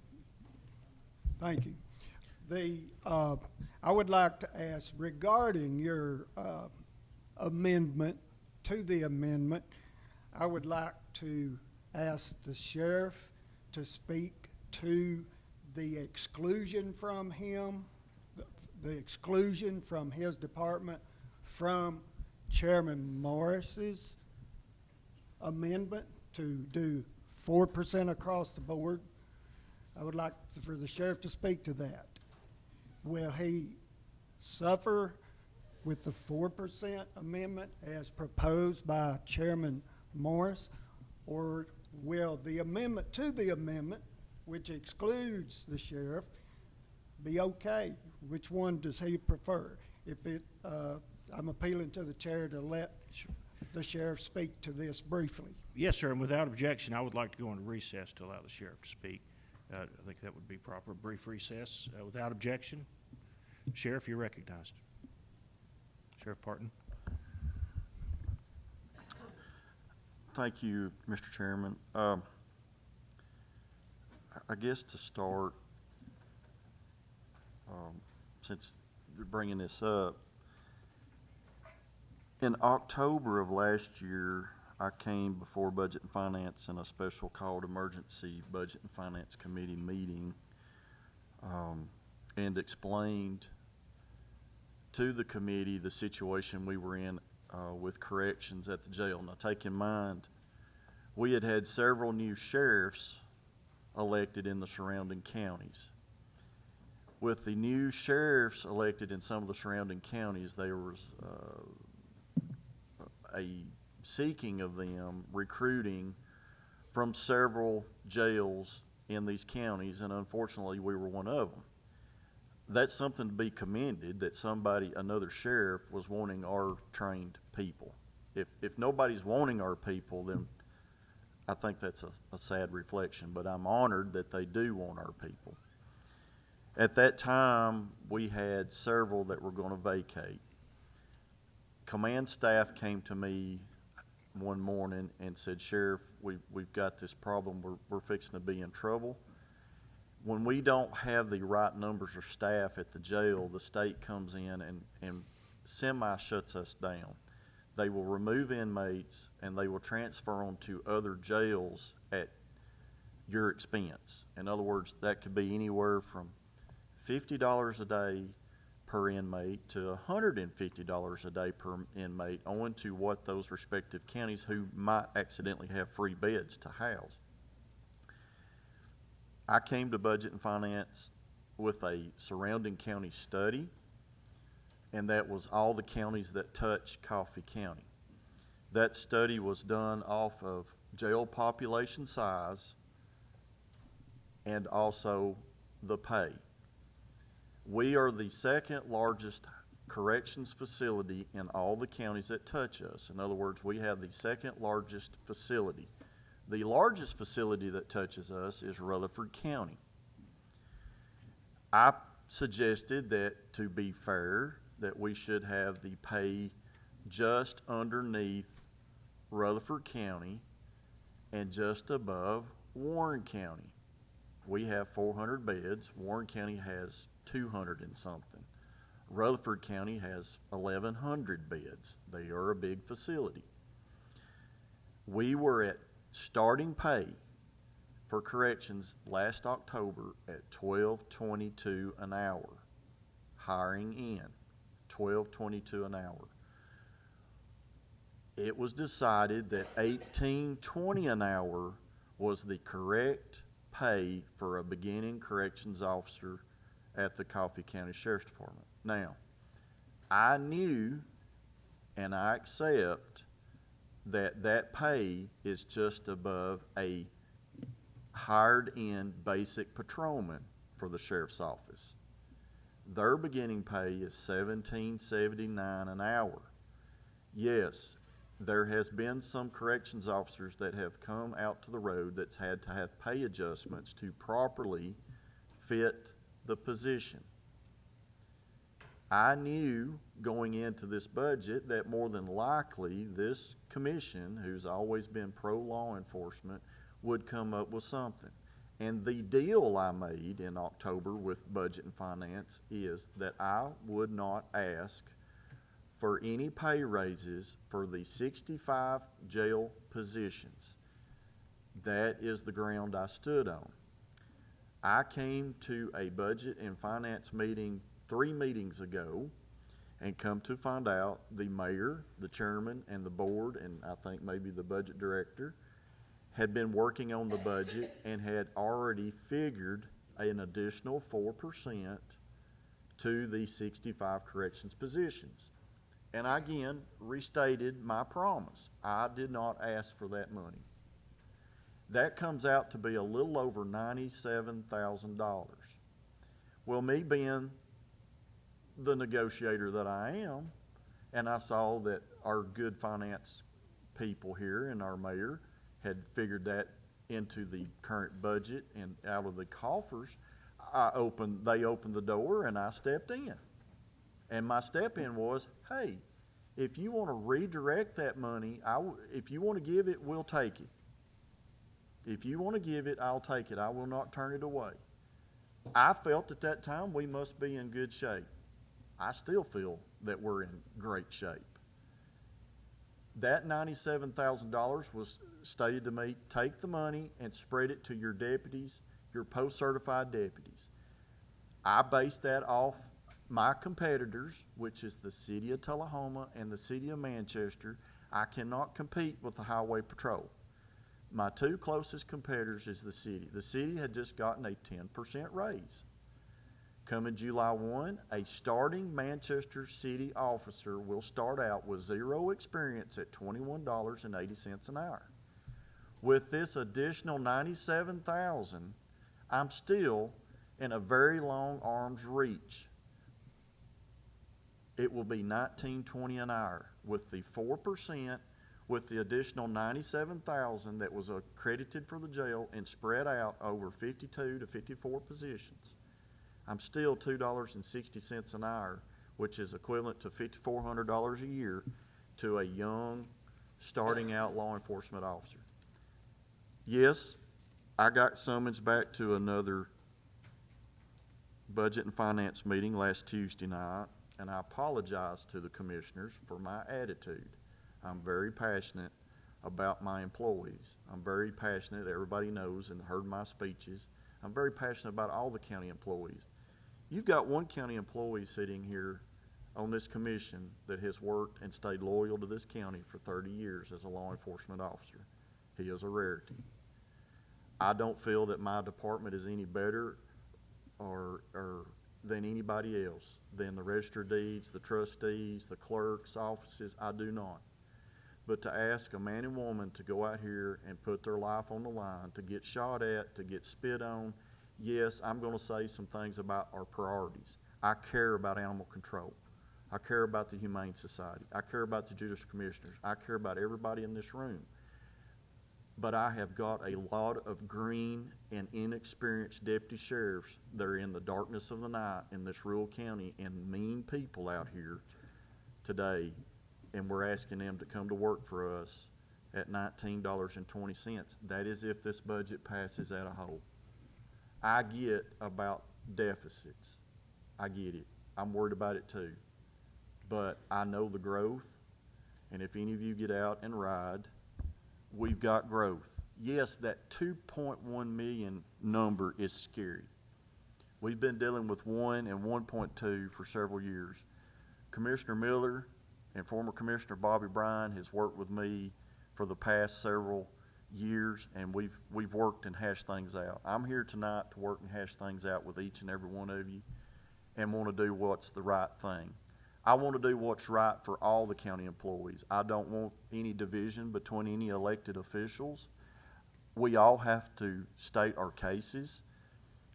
Thank you. I would like to ask regarding your amendment to the amendment, I would like to ask the sheriff to speak to the exclusion from him, the exclusion from his department from Chairman Morris's amendment to do 4% across the board. I would like for the sheriff to speak to that. Will he suffer with the 4% amendment as proposed by Chairman Morris, or will the amendment to the amendment, which excludes the sheriff, be okay? Which one does he prefer? I'm appealing to the chair to let the sheriff speak to this briefly. Yes, sir, and without objection, I would like to go into recess to allow the sheriff to speak. I think that would be proper. Brief recess without objection. Sheriff, you're recognized. Sheriff Parton. Thank you, Mr. Chairman. I guess to start, since you're bringing this up, in October of last year, I came before Budget and Finance in a special called Emergency Budget and Finance Committee meeting, and explained to the committee the situation we were in with corrections at the jail. Now, take in mind, we had had several new sheriffs elected in the surrounding counties. With the new sheriffs elected in some of the surrounding counties, there was a seeking of them, recruiting from several jails in these counties, and unfortunately, we were one of them. That's something to be commended, that somebody, another sheriff, was wanting our trained people. If nobody's wanting our people, then I think that's a sad reflection, but I'm honored that they do want our people. At that time, we had several that were going to vacate. Command staff came to me one morning and said, Sheriff, we've got this problem. We're fixing to be in trouble. When we don't have the right numbers of staff at the jail, the state comes in and semi-shuts us down. They will remove inmates and they will transfer them to other jails at your expense. In other words, that could be anywhere from $50 a day per inmate to $150 a day per inmate, owing to what those respective counties who might accidentally have free beds to house. I came to Budget and Finance with a surrounding county study, and that was all the counties that touch Coffee County. That study was done off of jail population size and also the pay. We are the second largest corrections facility in all the counties that touch us. In other words, we have the second largest facility. The largest facility that touches us is Rutherford County. I suggested that, to be fair, that we should have the pay just underneath Rutherford County and just above Warren County. We have 400 beds. Warren County has 200 and something. Rutherford County has 1,100 beds. They are a big facility. We were at starting pay for corrections last October at $12.22 an hour. Hiring in, $12.22 an hour. It was decided that $18.20 an hour was the correct pay for a beginning corrections officer at the Coffee County Sheriff's Department. Now, I knew and I accept that that pay is just above a hired-in basic patrolman for the sheriff's office. Their beginning pay is $17.79 an hour. Yes, there has been some corrections officers that have come out to the road that's had to have pay adjustments to properly fit the position. I knew going into this budget that more than likely this commission, who's always been pro-law enforcement, would come up with something. And the deal I made in October with Budget and Finance is that I would not ask for any pay raises for the 65 jail positions. That is the ground I stood on. I came to a Budget and Finance meeting 3 meetings ago and come to find out the mayor, the chairman, and the board, and I think maybe the budget director, had been working on the budget and had already figured an additional 4% to the 65 corrections positions. And I again restated my promise. I did not ask for that money. That comes out to be a little over $97,000. Well, me being the negotiator that I am, and I saw that our good finance people here and our mayor had figured that into the current budget and out of the coffers, they opened the door and I stepped in. And my step in was, hey, If you want to redirect that money, if you want to give it, we'll take it. If you want to give it, I'll take it. I will not turn it away. I felt at that time we must be in good shape. I still feel that we're in great shape. That $97,000 was stated to me, take the money and spread it to your deputies, your post-certified deputies. I based that off my competitors, which is the City of Tullahoma and the City of Manchester. I cannot compete with the Highway Patrol. My two closest competitors is the city. The city had just gotten a 10% raise. Coming July 1, a starting Manchester City officer will start out with 0 experience at $21.80 an hour. With this additional $97,000, I'm still in a very long arm's reach. It will be $19.20 an hour with the 4%. With the additional $97,000 that was accredited for the jail and spread out over 52 to 54 positions, I'm still $2.60 an hour, which is equivalent to $5,400 a year to a young, starting out law enforcement officer. Yes, I got summoned back to another budget and finance meeting last Tuesday night, and I apologize to the commissioners for my attitude. I'm very passionate about my employees. I'm very passionate, everybody knows and heard my speeches. I'm very passionate about all the county employees. You've got one county employee sitting here on this commission that has worked and stayed loyal to this county for 30 years as a law enforcement officer. He is a rarity. I don't feel that my department is any better or than anybody else, than the register of deeds, the trustees, the clerks' offices. I do not. But to ask a man and woman to go out here and put their life on the line, to get shot at, to get spit on, yes, I'm going to say some things about our priorities. I care about animal control. I care about the Humane Society. I care about the judicial commissioners. I care about everybody in this room. But I have got a lot of green and inexperienced deputy sheriffs that are in the darkness of the night in this rural county and mean people out here today, and we're asking them to come to work for us at $19.20. That is if this budget passes as a whole. I get about deficits. I get it. I'm worried about it too. But I know the growth, and if any of you get out and ride, we've got growth. Yes, that 2.1 million number is scary. We've been dealing with 1 and 1.2 for several years. Commissioner Miller and former Commissioner Bobby Bryan has worked with me for the past several years, and we've worked and hashed things out. I'm here tonight to work and hash things out with each and every one of you and want to do what's the right thing. I want to do what's right for all the county employees. I don't want any division between any elected officials. We all have to state our cases.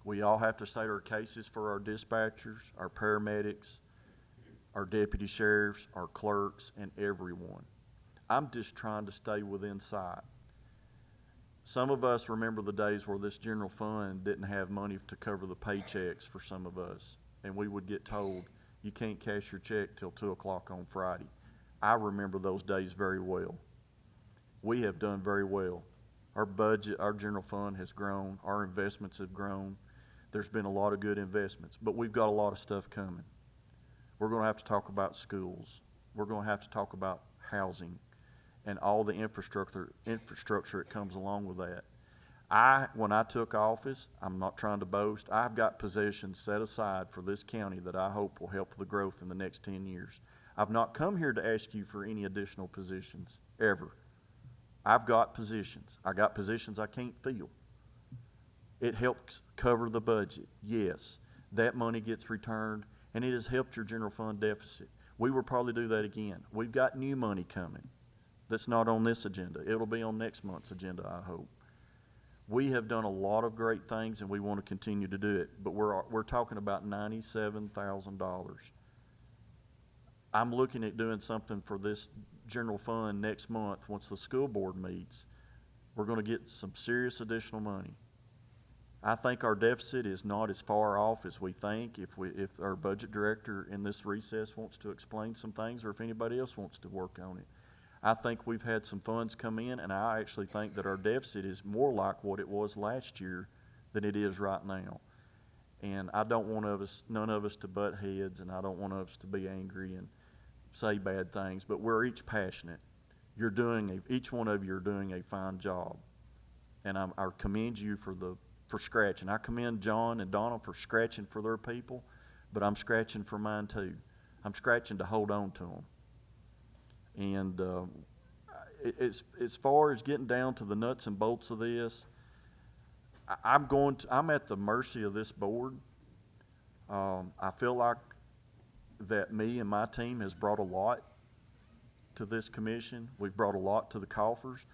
We all have to state our cases for our dispatchers, our paramedics, our deputy sheriffs, our clerks, and everyone. I'm just trying to stay within sight. Some of us remember the days where this general fund didn't have money to cover the paychecks for some of us, and we would get told, you can't cash your check till 2 o'clock on Friday. I remember those days very well. We have done very well. Our budget, our general fund has grown. Our investments have grown. There's been a lot of good investments, but we've got a lot of stuff coming. We're going to have to talk about schools. We're going to have to talk about housing and all the infrastructure that comes along with that. When I took office, I'm not trying to boast, I've got positions set aside for this county that I hope will help the growth in the next 10 years. I've not come here to ask you for any additional positions, ever. I've got positions. I got positions I can't fill. It helps cover the budget, yes. That money gets returned, and it has helped your general fund deficit. We will probably do that again. We've got new money coming that's not on this agenda. It'll be on next month's agenda, I hope. We have done a lot of great things, and we want to continue to do it, but we're talking about $97,000. I'm looking at doing something for this general fund next month once the school board meets. We're going to get some serious additional money. I think our deficit is not as far off as we think. If our budget director in this recess wants to explain some things, or if anybody else wants to work on it. I think we've had some funds come in, and I actually think that our deficit is more like what it was last year than it is right now. And I don't want none of us to butt heads, and I don't want us to be angry and say bad things, but we're each passionate. Each one of you are doing a fine job. And I commend you for scratching. I commend John and Donna for scratching for their people, but I'm scratching for mine too. I'm scratching to hold on to them. And as far as getting down to the nuts and bolts of this, I'm at the mercy of this board. I feel like that me and my team has brought a lot to this commission. We've brought a lot to the coffers.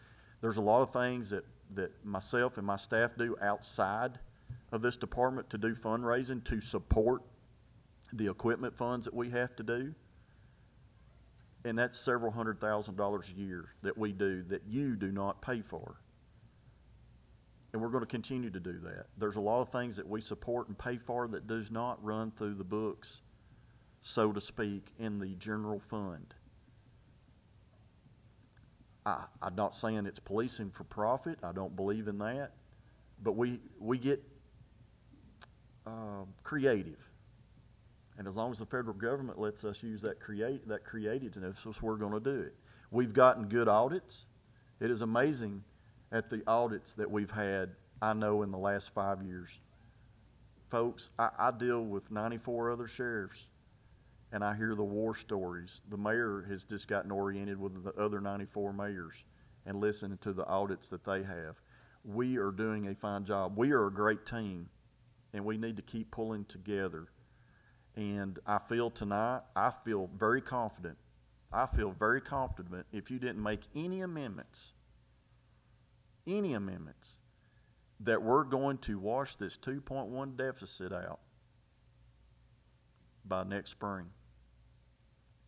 There's a lot of things that myself and my staff do outside of this department to do fundraising to support the equipment funds that we have to do. And that's several $100,000 a year that we do that you do not pay for. And we're going to continue to do that. There's a lot of things that we support and pay for that does not run through the books, so to speak, in the general fund. I'm not saying it's policing for profit. I don't believe in that. But we get creative. And as long as the federal government lets us use that creativeness, we're going to do it. We've gotten good audits. It is amazing at the audits that we've had, I know, in the last 5 years. Folks, I deal with 94 other sheriffs, and I hear the war stories. The mayor has just gotten oriented with the other 94 mayors and listening to the audits that they have. We are doing a fine job. We are a great team, and we need to keep pulling together. And I feel tonight, I feel very confident if you didn't make any amendments, that we're going to wash this 2.1 deficit out by next spring.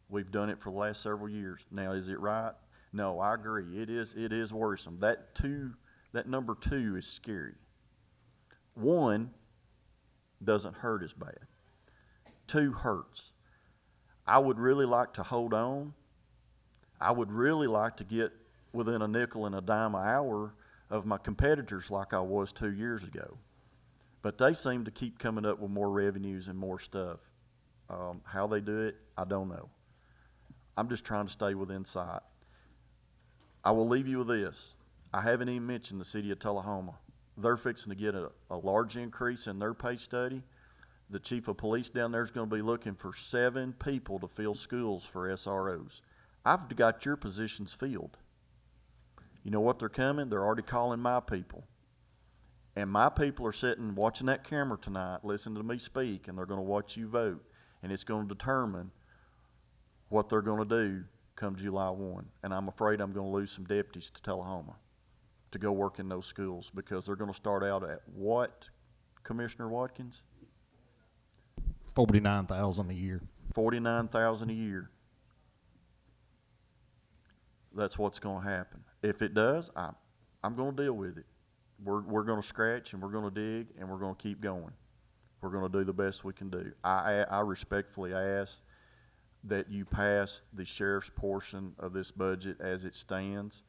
We've done it for the last several years. Now, is it right? No, I agree. It is worrisome. That number 2 is scary. 1 doesn't hurt as bad. 2 hurts. I would really like to hold on. I would really like to get within a nickel and a dime an hour of my competitors like I was 2 years ago. But they seem to keep coming up with more revenues and more stuff. How they do it, I don't know. I'm just trying to stay within sight. I will leave you with this. I haven't even mentioned the city of Tullahoma. They're fixing to get a large increase in their pay study. The chief of police down there is going to be looking for 7 people to fill schools for SROs. I've got your positions filled. You know what they're coming? They're already calling my people. And my people are sitting watching that camera tonight, listening to me speak, and they're going to watch you vote. And it's going to determine what they're going to do come July 1. And I'm afraid I'm going to lose some deputies to Tullahoma to go work in those schools, because they're going to start out at what, Commissioner Watkins? $49,000 a year. $49,000 a year. That's what's going to happen. If it does, I'm going to deal with it. We're going to scratch, and we're going to dig, and we're going to keep going. We're going to do the best we can do. I respectfully ask that you pass the sheriff's portion of this budget as it stands.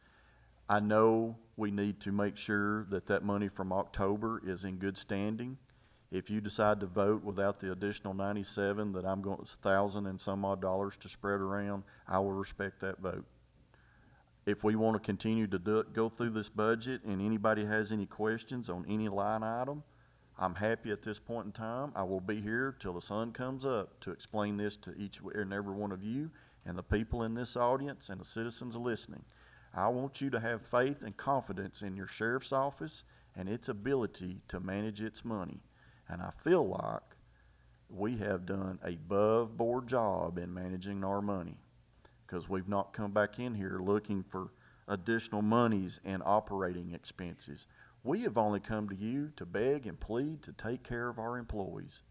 I know we need to make sure that money from October is in good standing. If you decide to vote without the additional 97 that I'm going, $1,000 and some odd dollars to spread around, I will respect that vote. If we want to continue to go through this budget and anybody has any questions on any line item, I'm happy at this point in time. I will be here till the sun comes up to explain this to each and every one of you and the people in this audience and the citizens listening. I want you to have faith and confidence in your sheriff's office and its ability to manage its money. And I feel like we have done a above board job in managing our money, because we've not come back in here looking for additional monies and operating expenses. We have only come to you to beg and plead to take care of our employees.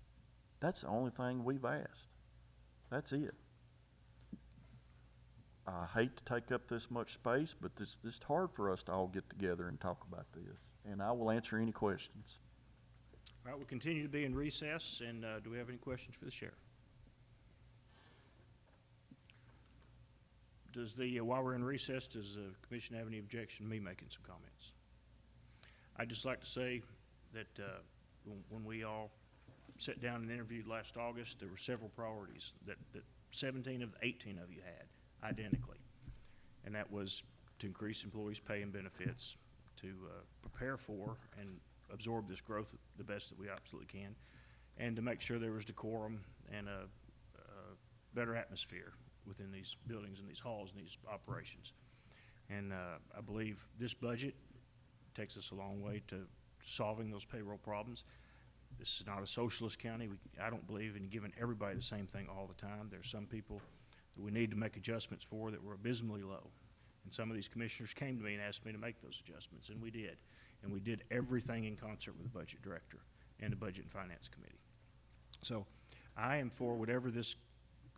That's the only thing we've asked. That's it. I hate to take up this much space, but it's hard for us to all get together and talk about this. And I will answer any questions. All right, we'll continue to be in recess, and do we have any questions for the sheriff? Does the, while we're in recess, does the commission have any objection to me making some comments? I'd just like to say that when we all sat down and interviewed last August, there were several priorities that 17 of the 18 of you had identically. And that was to increase employees' pay and benefits, to prepare for and absorb this growth the best that we absolutely can, and to make sure there was decorum and a better atmosphere within these buildings and these halls and these operations. And I believe this budget takes us a long way to solving those payroll problems. This is not a socialist county. I don't believe in giving everybody the same thing all the time. There's some people that we need to make adjustments for that were abysmally low. And some of these commissioners came to me and asked me to make those adjustments, and we did. And we did everything in concert with the budget director and the Budget and Finance Committee. So I am for whatever this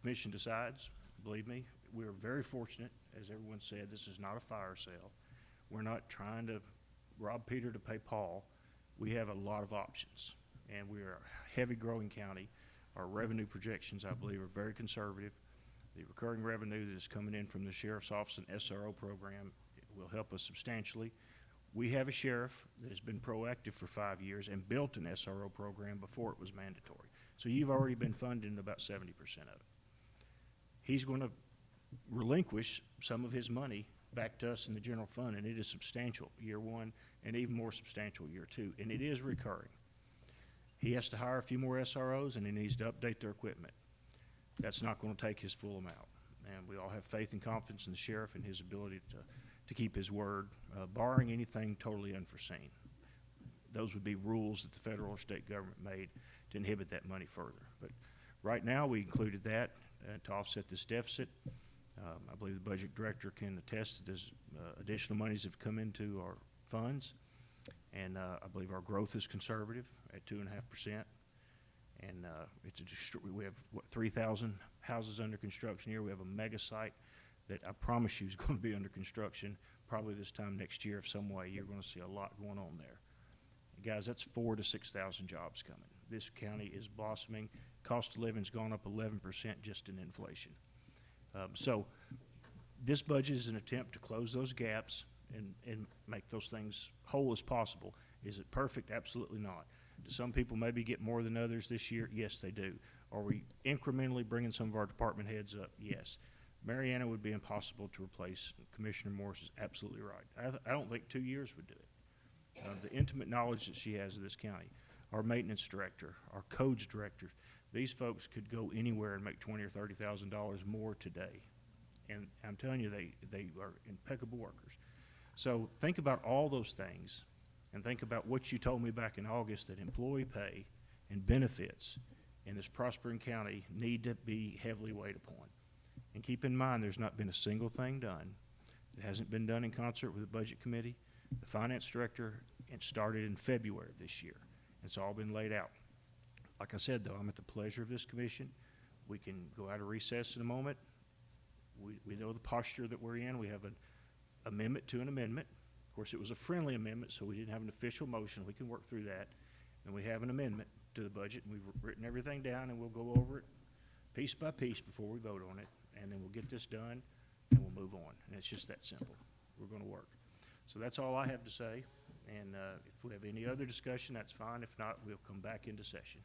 commission decides. Believe me, we are very fortunate. As everyone said, this is not a fire sale. We're not trying to rob Peter to pay Paul. We have a lot of options, and we are a heavy growing county. Our revenue projections, I believe, are very conservative. The recurring revenue that is coming in from the Sheriff's Office and SRO program will help us substantially. We have a sheriff that has been proactive for 5 years and built an SRO program before it was mandatory. So you've already been funding about 70% of it. He's going to relinquish some of his money back to us in the general fund, and it is substantial year one and even more substantial year two, and it is recurring. He has to hire a few more SROs, and he needs to update their equipment. That's not going to take his full amount, and we all have faith and confidence in the sheriff and his ability to keep his word, barring anything totally unforeseen. Those would be rules that the federal or state government made to inhibit that money further. But right now, we included that to offset this deficit. I believe the budget director can attest that there's additional monies have come into our funds, and I believe our growth is conservative at 2.5%. And we have, what, 3,000 houses under construction here. We have a mega site that I promise you is going to be under construction probably this time next year of some way. You're going to see a lot going on there. And guys, that's 4,000 to 6,000 jobs coming. This county is blossoming. Cost of living's gone up 11% just in inflation. So this budget is an attempt to close those gaps and make those things whole as possible. Is it perfect? Absolutely not. Do some people maybe get more than others this year? Yes, they do. Are we incrementally bringing some of our department heads up? Yes. Mariana would be impossible to replace. Commissioner Morris is absolutely right. I don't think 2 years would do it. The intimate knowledge that she has of this county, our maintenance director, our codes director, these folks could go anywhere and make $20,000 or $30,000 more today. And I'm telling you, they are impeccable workers. So think about all those things, and think about what you told me back in August, that employee pay and benefits in this prospering county need to be heavily weighed upon. And keep in mind, there's not been a single thing done that hasn't been done in concert with the budget committee, the finance director, and started in February of this year. It's all been laid out. Like I said, though, I'm at the pleasure of this commission. We can go out of recess in a moment. We know the posture that we're in. We have an amendment to an amendment. Of course, it was a friendly amendment, so we didn't have an official motion. We can work through that. And we have an amendment to the budget, and we've written everything down, and we'll go over it piece by piece before we vote on it, and then we'll get this done, and we'll move on. And it's just that simple. We're going to work. So that's all I have to say. And if we have any other discussion, that's fine. If not, we'll come back into session.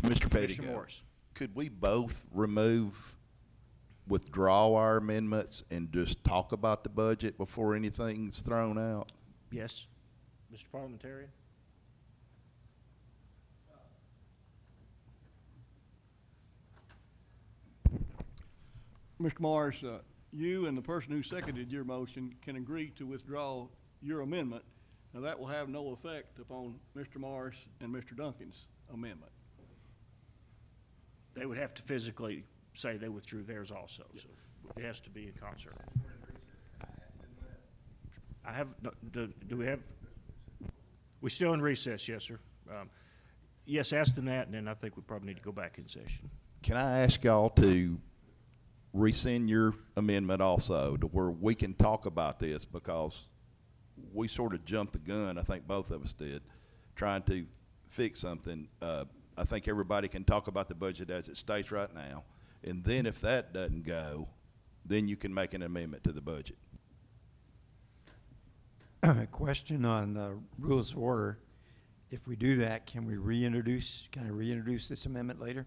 Mr. Commissioner Pettigo, Morris. could we both withdraw our amendments and just talk about the budget before anything's thrown out? Yes, Mr. Parliamentarian? Mr. Morris, you and the person who seconded your motion can agree to withdraw your amendment. Now, that will have no effect upon Mr. Morris and Mr. Duncan's amendment. They would have to physically say they withdrew theirs also, so it has to be in concert. I have, do we have, we're still in recess, yes, sir. Yes, ask them that, and then I think we probably need to go back in session. Can I ask y'all to rescind your amendment also, to where we can talk about this, because we sort of jumped the gun, I think both of us did, trying to fix something. I think everybody can talk about the budget as it states right now, and then if that doesn't go, then you can make an amendment to the budget. Question on rules of order. If we do that, can I reintroduce this amendment later?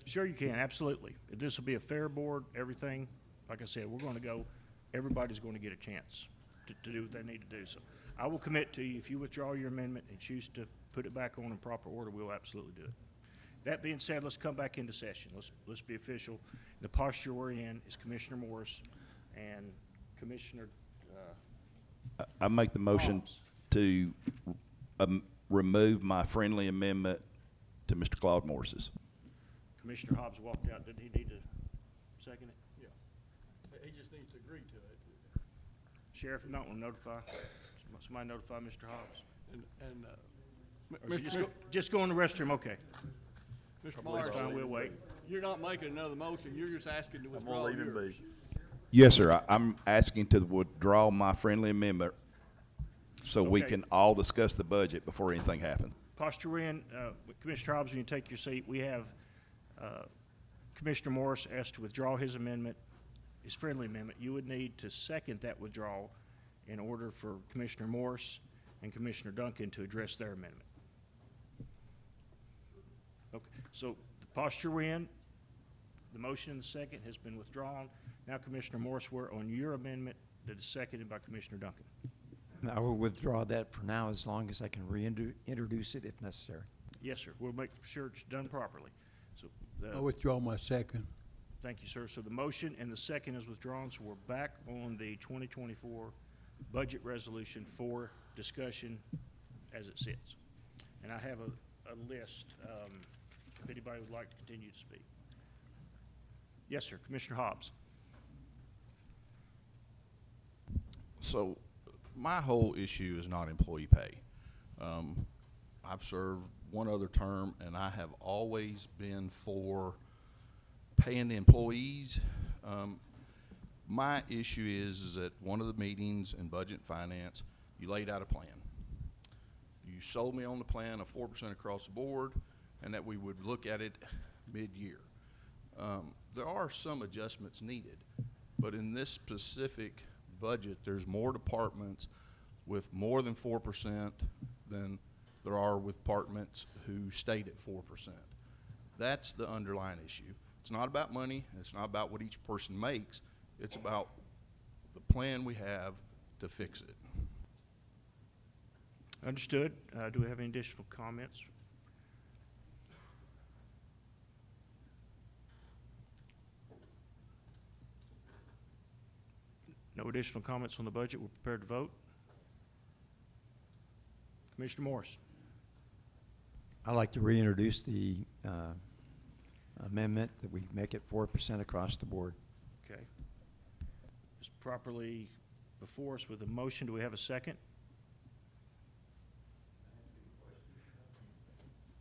Sure you can, absolutely. This will be a fair board, everything. Like I said, we're gonna go, everybody's gonna get a chance to do what they need to do. So I will commit to you, if you withdraw your amendment and choose to put it back on in proper order, we'll absolutely do it. That being said, let's come back into session. Let's be official. The posture we're in is Commissioner Morris and Commissioner, I make the motion Hobbs. to remove my friendly amendment to Mr. Claude Morris's. Commissioner Hobbs walked out. Did he need to second it? Yeah. He just needs to agree to it. Sheriff, if not, will notify. Somebody notify Mr. Hobbs. And, Or just go in the restroom, okay. Mr. That's Morris, fine, we'll wait. you're not making another motion, you're just asking to I'm withdraw gonna leave him yours. be. Yes, sir. I'm asking to withdraw my friendly amendment so we Okay. can all discuss the budget before anything happens. Posture we're in, Commissioner Hobbs, when you take your seat, we have Commissioner Morris asked to withdraw his amendment, his friendly amendment. You would need to second that withdrawal in order for Commissioner Morris and Commissioner Duncan to address their amendment. Okay, so the posture we're in, the motion in the second has been withdrawn. Now, Commissioner Morris, we're on your amendment that is seconded by Commissioner Duncan. I will withdraw that for now as long as I can reintroduce it if necessary. Yes, sir. We'll make sure it's done properly. So, I withdraw my second. thank you, sir. So the motion and the second is withdrawn, so we're back on the 2024 budget resolution for discussion as it sits. And I have a list, if anybody would like to continue to speak. Yes, sir. Commissioner Hobbs. So my whole issue is not employee pay. I've served one other term, and I have always been for paying the employees. My issue is that one of the meetings in Budget and Finance, you laid out a plan. You sold me on the plan of 4% across the board, and that we would look at it mid-year. There are some adjustments needed, but in this specific budget, there's more departments with more than 4% than there are with departments who stayed at 4%. That's the underlying issue. It's not about money, and it's not about what each person makes. It's about the plan we have to fix it. Understood. Do we have any additional comments? No additional comments on the budget. We're prepared to vote. Commissioner Morris. I'd like to reintroduce the amendment that we make it 4% across the board. Okay. It's properly before us with a motion. Do we have a second?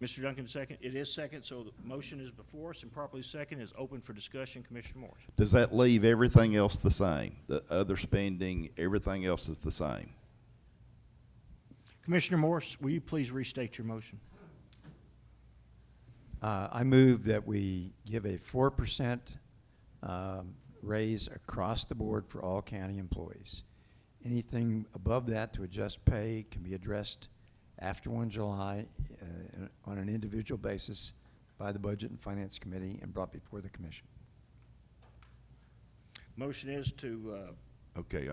Mr. Duncan, second. It is second, so the motion is before us and properly second is open for discussion. Commissioner Morris. Does that leave everything else the same? The other spending, everything else is the same? Commissioner Morris, will you please restate your motion? I move that we give a 4% raise across the board for all county employees. Anything above that to adjust pay can be addressed after 1 July on an individual basis by the Budget and Finance Committee and brought before the Commission. Motion is to Okay,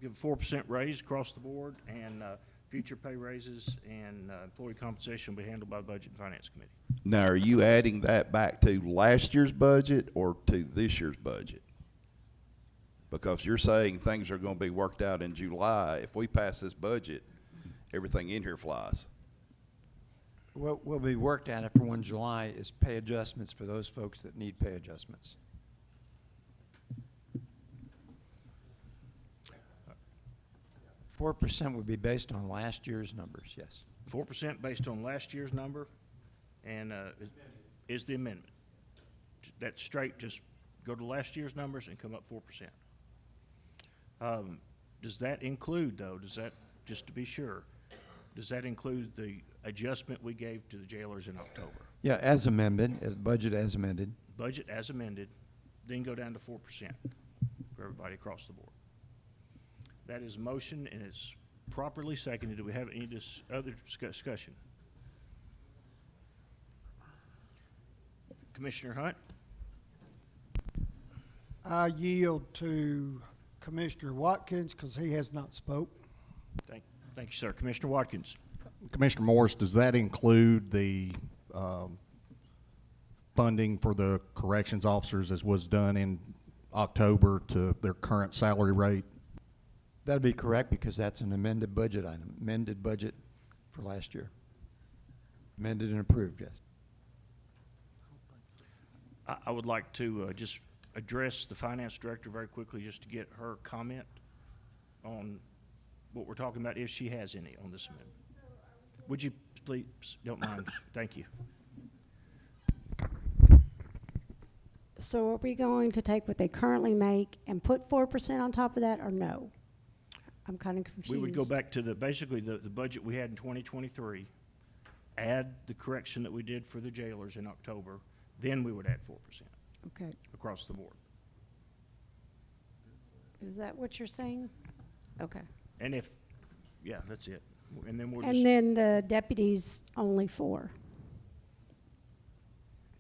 give a 4% raise across the board, and future pay raises and employee compensation will be handled by the Budget and Finance Committee. now are you adding that back to last year's budget or to this year's budget? Because you're saying things are gonna be worked out in July. If we pass this budget, everything in here flies. What will be worked out after 1 July is pay adjustments for those folks that need pay adjustments. Uh, 4% would be based on last year's numbers, yes. 4% based on last year's number, and is the amendment. That's straight, just go to last year's numbers and come up 4%. Does that include, though, just to be sure, Does that include the adjustment we gave to the jailers in October? Yeah, as amended, budget as amended. Budget as amended, then go down to 4% for everybody across the board. That is a motion, and it's properly seconded. Do we have any other discussion? Commissioner Hunt? I yield to Commissioner Watkins because he has not spoke. Thank you, sir. Commissioner Watkins? Commissioner Morris, does that include the funding for the corrections officers as was done in October to their current salary rate? That'd be correct because that's an amended budget item, amended budget for last year. Amended and approved, yes. I would like to just address the finance director very quickly just to get her comment on what we're talking about, if she has any on this amendment. Would you please, don't mind, thank you. So are we going to take what they currently make and put 4% on top of that, or no? I'm kind of confused. We would go back to basically the budget we had in 2023, add the correction that we did for the jailers in October, then we would add 4% Okay. across the board. Is that what you're saying? Okay. And if, yeah, that's it. And then we'll And just, then the deputies, only 4.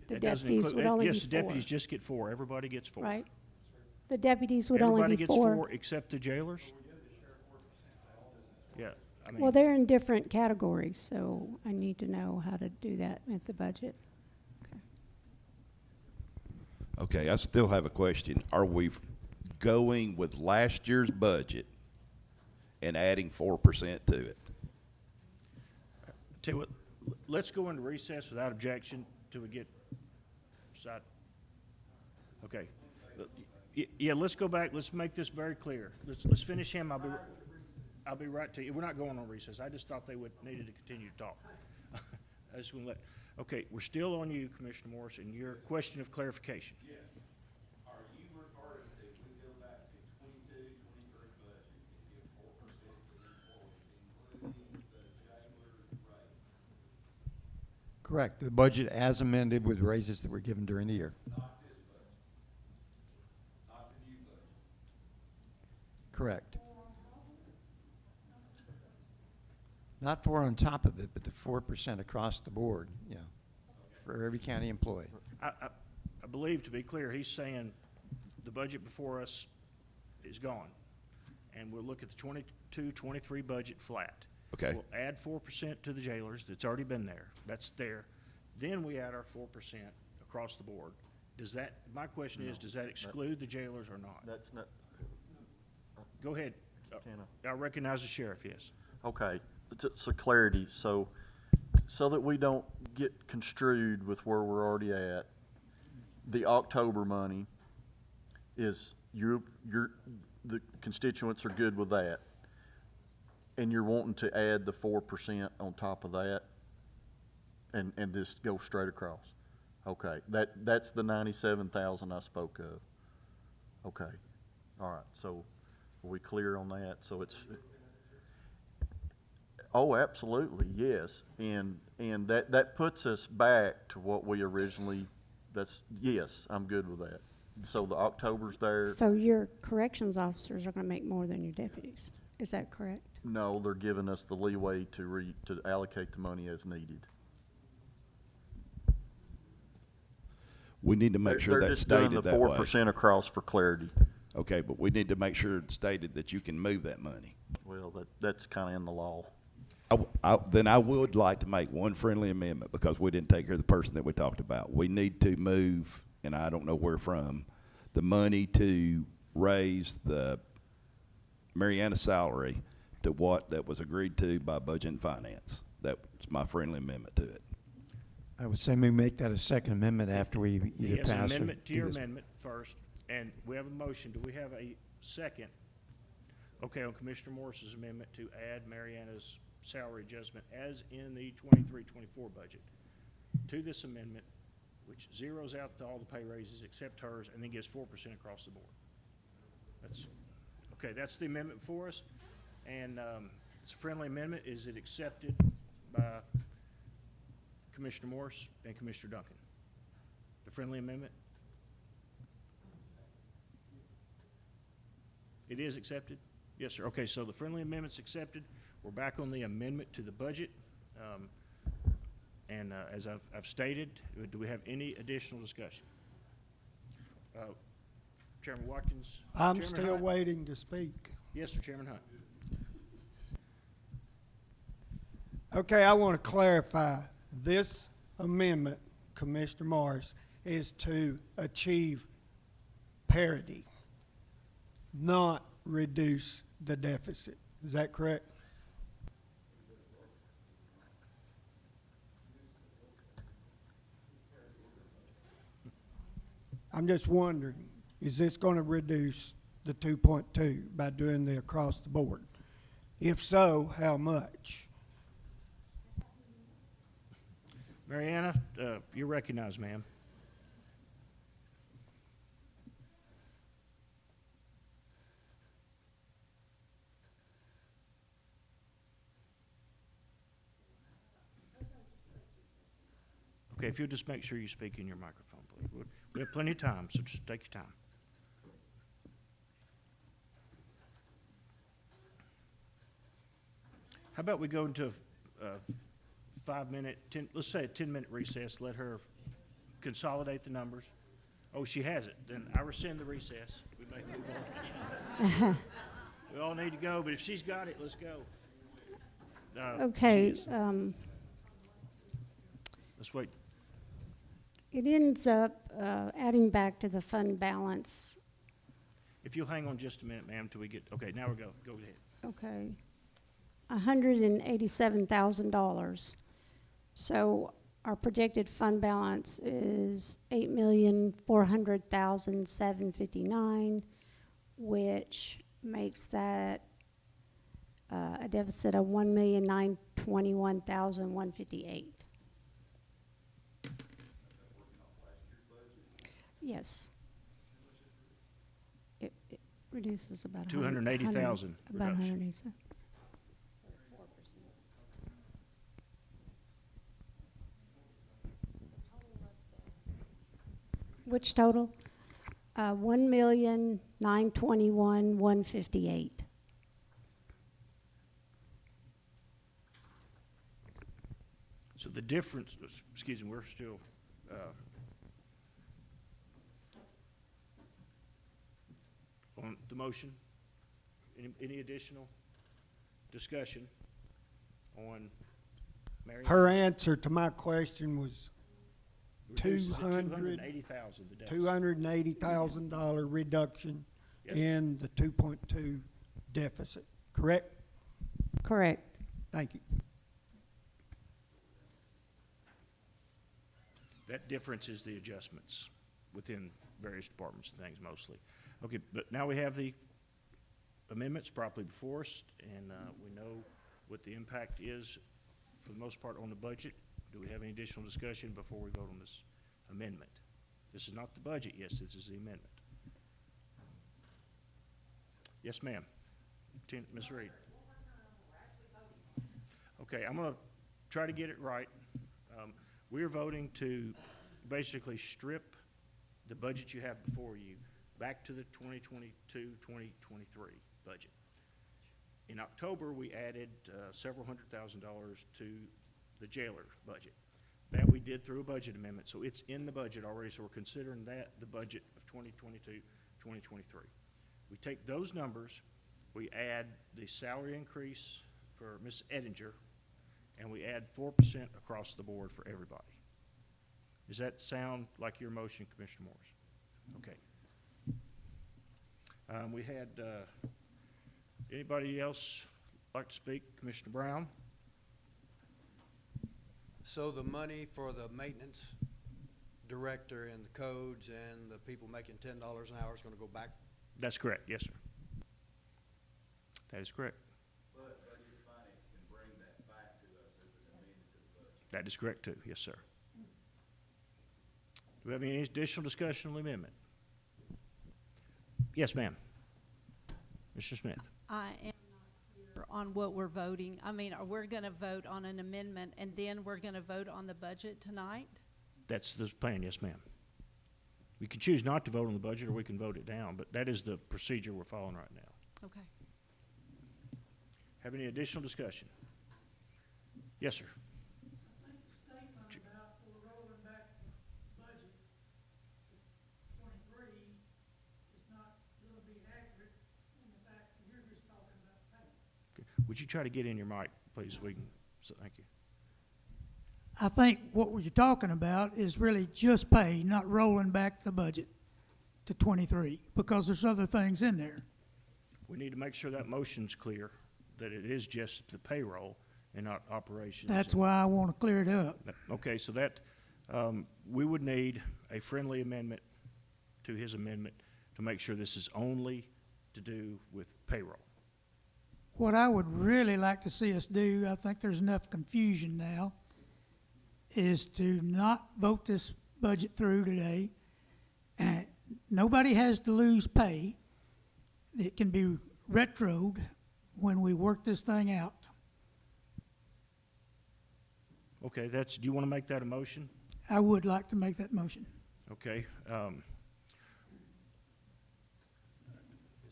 The that doesn't deputies include, would only be yes, the 4. deputies just get 4. Everybody gets 4. Right? The deputies would only Everybody be gets 4. 4 except the jailers? Yeah, I mean. Well, they're in different categories, so I need to know how to do that at the budget. Okay, I still have a question. Are we going with last year's budget and adding 4% to it? Tell you what, let's go into recess without objection till we get side. Okay. Yeah, let's go back. Let's make this very clear. Let's finish him. I'll be right to you. We're not going on recess. I just thought they needed to continue to talk. I just want to okay, we're still on you, Commissioner Morris, and your question of clarification. Yes. Are you referring to, if we go back to 22, 23 budget and give 4% to employees, including the jailer's raise? Correct. The budget as amended with raises that were given during the year. Not this budget. Not the new budget. Correct. Not 4 on top of it, but the 4% across the board, yeah, for every county employee. I believe, to be clear, he's saying the budget before us is gone, and we'll look at the 22, 23 budget flat. Okay. We'll add 4% to the jailers. That's already been there. That's there. Then we add our 4% across the board. Does that, my question is, does that exclude the jailers or not? That's not, Go ahead. I recognize the sheriff, yes. okay, so clarity, so that we don't get construed with where we're already at, the October money is the constituents are good with that, and you're wanting to add the 4% on top of that, and just go straight across. Okay, that's the 97,000 I spoke of. Okay, all right, so are we clear on that? So it's, oh, absolutely, yes, and that puts us back to what we originally, yes, I'm good with that. So the October's there. So your corrections officers are going to make more than your deputies. Is that correct? No, they're giving us the leeway to allocate the money as needed. We need to make sure They're that's just doing stated the that way. 4% across for clarity. Okay, but we need to make sure it's stated that you can move that money. Well, that's kind of in the law. Then I would like to make one friendly amendment because we didn't take care of the person that we talked about. We need to move, and I don't know where from, the money to raise the Mariana salary to what that was agreed to by Budget and Finance. That's my friendly amendment to it. I would say we make that a second amendment after we He either has an pass or amendment to do your this. amendment first, and we have a motion. Do we have a second? Okay, on Commissioner Morris's amendment to add Mariana's salary adjustment as in the 23-24 budget to this amendment, which zeroes out all the pay raises except hers and then gives 4% across the board. That's, okay, that's the amendment for us. And It's a friendly amendment. Is it accepted by Commissioner Morris and Commissioner Duncan? The friendly amendment? It is accepted? Yes, sir. Okay, so the friendly amendment's accepted. We're back on the amendment to the budget. And as I've stated, do we have any additional discussion? Chairman Watkins? I'm Chairman still Hunt? waiting to speak. Yes, sir, Chairman Hunt. Okay, I want to clarify, this amendment, Commissioner Morris, is to achieve parity, not reduce the deficit. Is that correct? I'm just wondering, is this going to reduce the 2.2 by doing the across the board? If so, how much? Mariana, you're recognized, ma'am. Okay, if you'll just make sure you speak in your microphone, please. We have plenty of time, so just take your time. How about we go into a 5-minute, let's say a 10-minute recess, let her consolidate the numbers. Oh, she has it. Then I rescind the recess. We may move on. We all need to go, but if she's got it, let's go. Okay, she is. Let's wait. it ends up adding back to the fund balance. If you'll hang on just a minute, ma'am, till we get, okay, now we go. Go ahead. Okay, $187,000. So our projected fund balance is $8,400,759, which makes that a deficit of $1,921,158. Yes. Yes. It reduces about 280,000 About reduction. 187. Which total? 1,921,158. So the difference, excuse me, we're still, on the motion. Any additional discussion on Mary? Her answer to my question was Reduces it $280,000, the deficit. $280,000 reduction Yes. in the 2.2 deficit, correct? Correct. Thank you. That difference is the adjustments within various departments and things mostly. Okay, but now we have the amendments properly before us, and we know what the impact is for the most part on the budget. Do we have any additional discussion before we vote on this amendment? This is not the budget, yes, this is the amendment. Yes, ma'am. Ms. Reed. Okay, I'm gonna try to get it right. We're voting to basically strip the budget you have before you back to the 2022-2023 budget. In October, we added several $100,000 to the jailer budget. That we did through a budget amendment, so it's in the budget already, so we're considering that the budget of 2022-2023. We take those numbers, we add the salary increase for Ms. Ettinger, and we add 4% across the board for everybody. Does that sound like your motion, Commissioner Morris? Okay. We had, anybody else like to speak? Commissioner Brown? So the money for the maintenance director and the codes and the people making $10 an hour is gonna go back? That's correct, yes, sir. That is correct. But Budget and Finance can bring that back to us if it's amended to the budget. That is correct too, yes, sir. Do we have any additional discussion on the amendment? Yes, ma'am. Mr. Smith? I am not clear on what we're voting? I mean, are we gonna vote on an amendment and then we're gonna vote on the budget tonight? That's the plan, yes, ma'am. We can choose not to vote on the budget, or we can vote it down, but that is the procedure we're following right now. Okay. Have any additional discussion? Yes, sir. I think the statement about we're rolling back the budget to 23 is not gonna be accurate in the fact that you're just talking about pay. Okay. Would you try to get in your mic, please? Thank you. I think what you're talking about is really just pay, not rolling back the budget to 23, because there's other things in there. We need to make sure that motion's clear, that it is just the payroll and not operations. That's why I want to clear it up. Okay, so that, we would need a friendly amendment to his amendment to make sure this is only to do with payroll. What I would really like to see us do, I think there's enough confusion now, is to not vote this budget through today. Nobody has to lose pay. It can be retroed when we work this thing out. Okay, do you want to make that a motion? I would like to make that motion. Okay. Does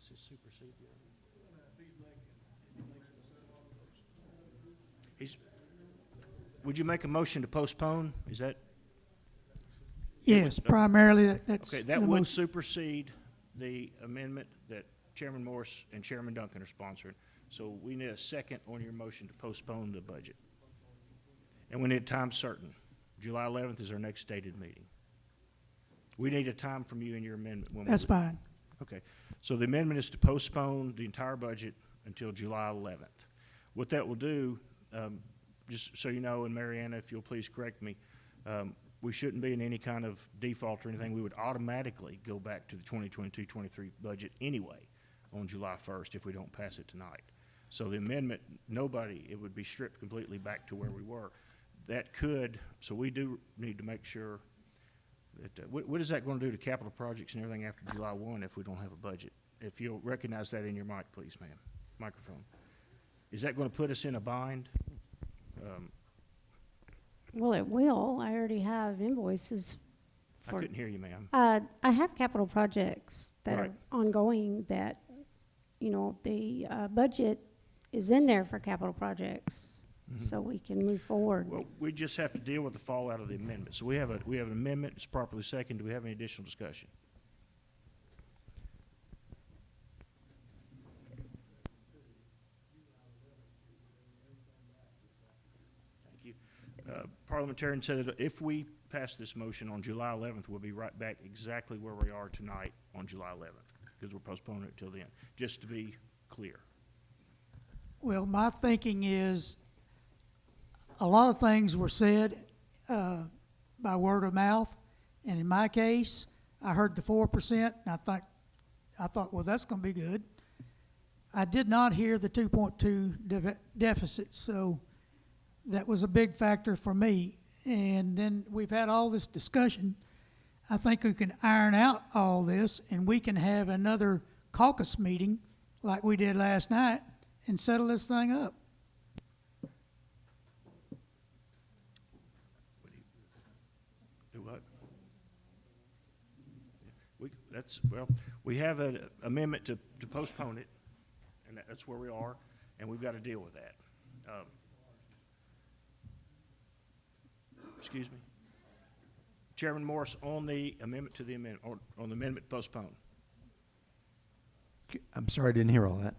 this supersede the other? Would you make a motion to postpone? Is that? Yes, primarily that's Okay, the that would motion. supersede the amendment that Chairman Morris and Chairman Duncan are sponsoring. So we need a second on your motion to postpone the budget. And we need a time certain. July 11th is our next stated meeting. We need a time from you in your amendment. When That's fine. Okay, so the amendment is to postpone the entire budget until July 11th. What that will do, just so you know, and Mariana, if you'll please correct me, we shouldn't be in any kind of default or anything. We would automatically go back to the 2022-23 budget anyway on July 1st if we don't pass it tonight. So the amendment, it would be stripped completely back to where we were. So we do need to make sure that, what is that going to do to capital projects and everything after July 1 if we don't have a budget? If you'll recognize that in your mic, please, ma'am. Microphone. Is that going to put us in a bind? Well, it will. I already have invoices I for. couldn't hear you, ma'am. I have capital projects that Right. are ongoing that, the budget is in there for capital projects, so we can move forward. Well, we just have to deal with the fallout of the amendment. So we have an amendment, it's properly seconded. Do we have any additional discussion? Thank you. Parliamentarian said that if we pass this motion on July 11th, we'll be right back exactly where we are tonight on July 11th, because we're postponing it till then, just to be clear. Well, my thinking is, a lot of things were said by word of mouth, and in my case, I heard the 4%, and I thought, well, that's going to be good. I did not hear the 2.2 deficit, so that was a big factor for me. And then we've had all this discussion. I think we can iron out all this, and we can have another caucus meeting like we did last night and settle this thing up. Do what? We have an amendment to postpone it, and that's where we are, and we've got to deal with that. Excuse me? Chairman Morris, on the amendment to the amendment, on the amendment to postpone. I'm sorry, I didn't hear all that.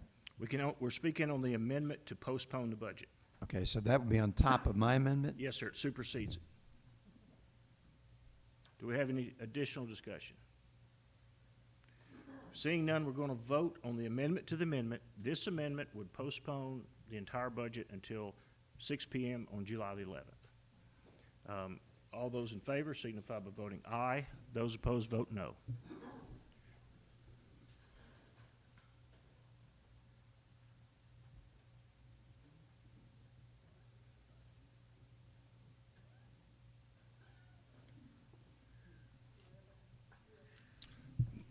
We're speaking on the amendment to postpone the budget. Okay, so that would be on top of my amendment? Yes, sir, it supersedes it. Do we have any additional discussion? Seeing none, we're going to vote on the amendment to the amendment. This amendment would postpone the entire budget until 6 p.m. on July the 11th. All those in favor signify by voting aye. Those opposed vote no.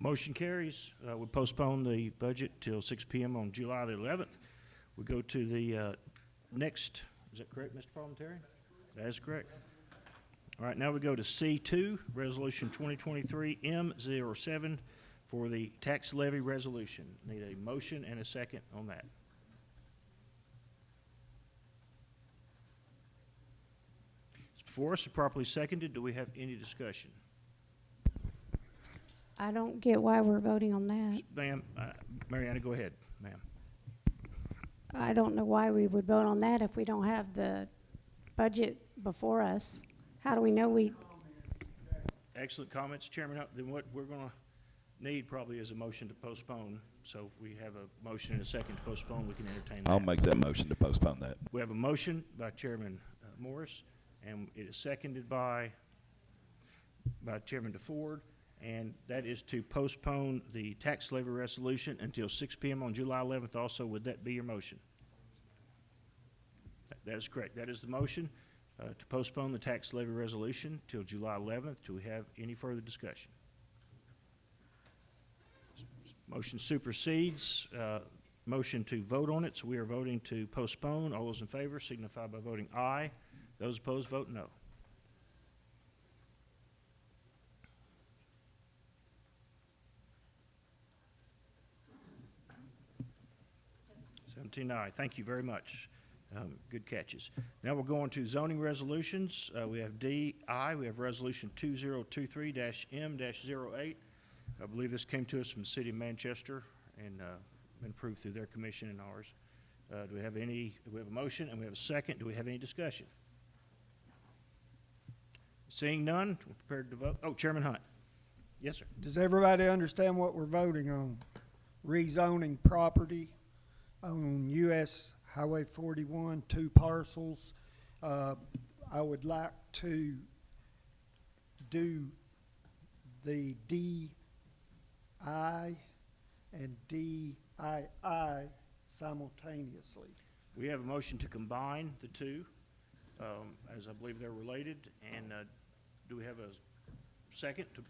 Motion carries. We postpone the budget till 6 p.m. on July the 11th. We go to the next, is that correct, Mr. Parliamentarian? That is correct. All right, now we go to C2, Resolution 2023 M07 for the tax levy resolution. Need a motion and a second on that. It's before us, properly seconded. Do we have any discussion? I don't get why we're voting on that. Ma'am, Mariana, go ahead, ma'am. I don't know why we would vote on that if we don't have the budget before us. How do we know we, Excellent comments, Chairman. Then what we're going to need probably is a motion to postpone. So we have a motion and a second to postpone. We can entertain that. I'll make that motion to postpone that. We have a motion by Chairman Morris, and it is seconded by Chairman DeFord, and that is to postpone the tax levy resolution until 6 p.m. on July 11th. Also, would that be your motion? That is correct. That is the motion, to postpone the tax levy resolution till July 11th. Do we have any further discussion? Motion supersedes motion to vote on it, so we are voting to postpone. All those in favor signify by voting aye. Those opposed vote no. Aye. Thank you very much. Good catches. Now we're going to zoning resolutions. We have DI. We have resolution 2023-M-08. I believe this came to us from the city of Manchester and been approved through their commission and ours. Do we have a motion and we have a second. Do we have any discussion? Seeing none, we're prepared to vote. Oh, Chairman Hunt. Yes, sir. Does everybody understand what we're voting on? Rezoning property on US Highway 41, 2 parcels. I would like to do the DI and DII simultaneously. We have a motion to combine the two, as I believe they're related. And do we have a second to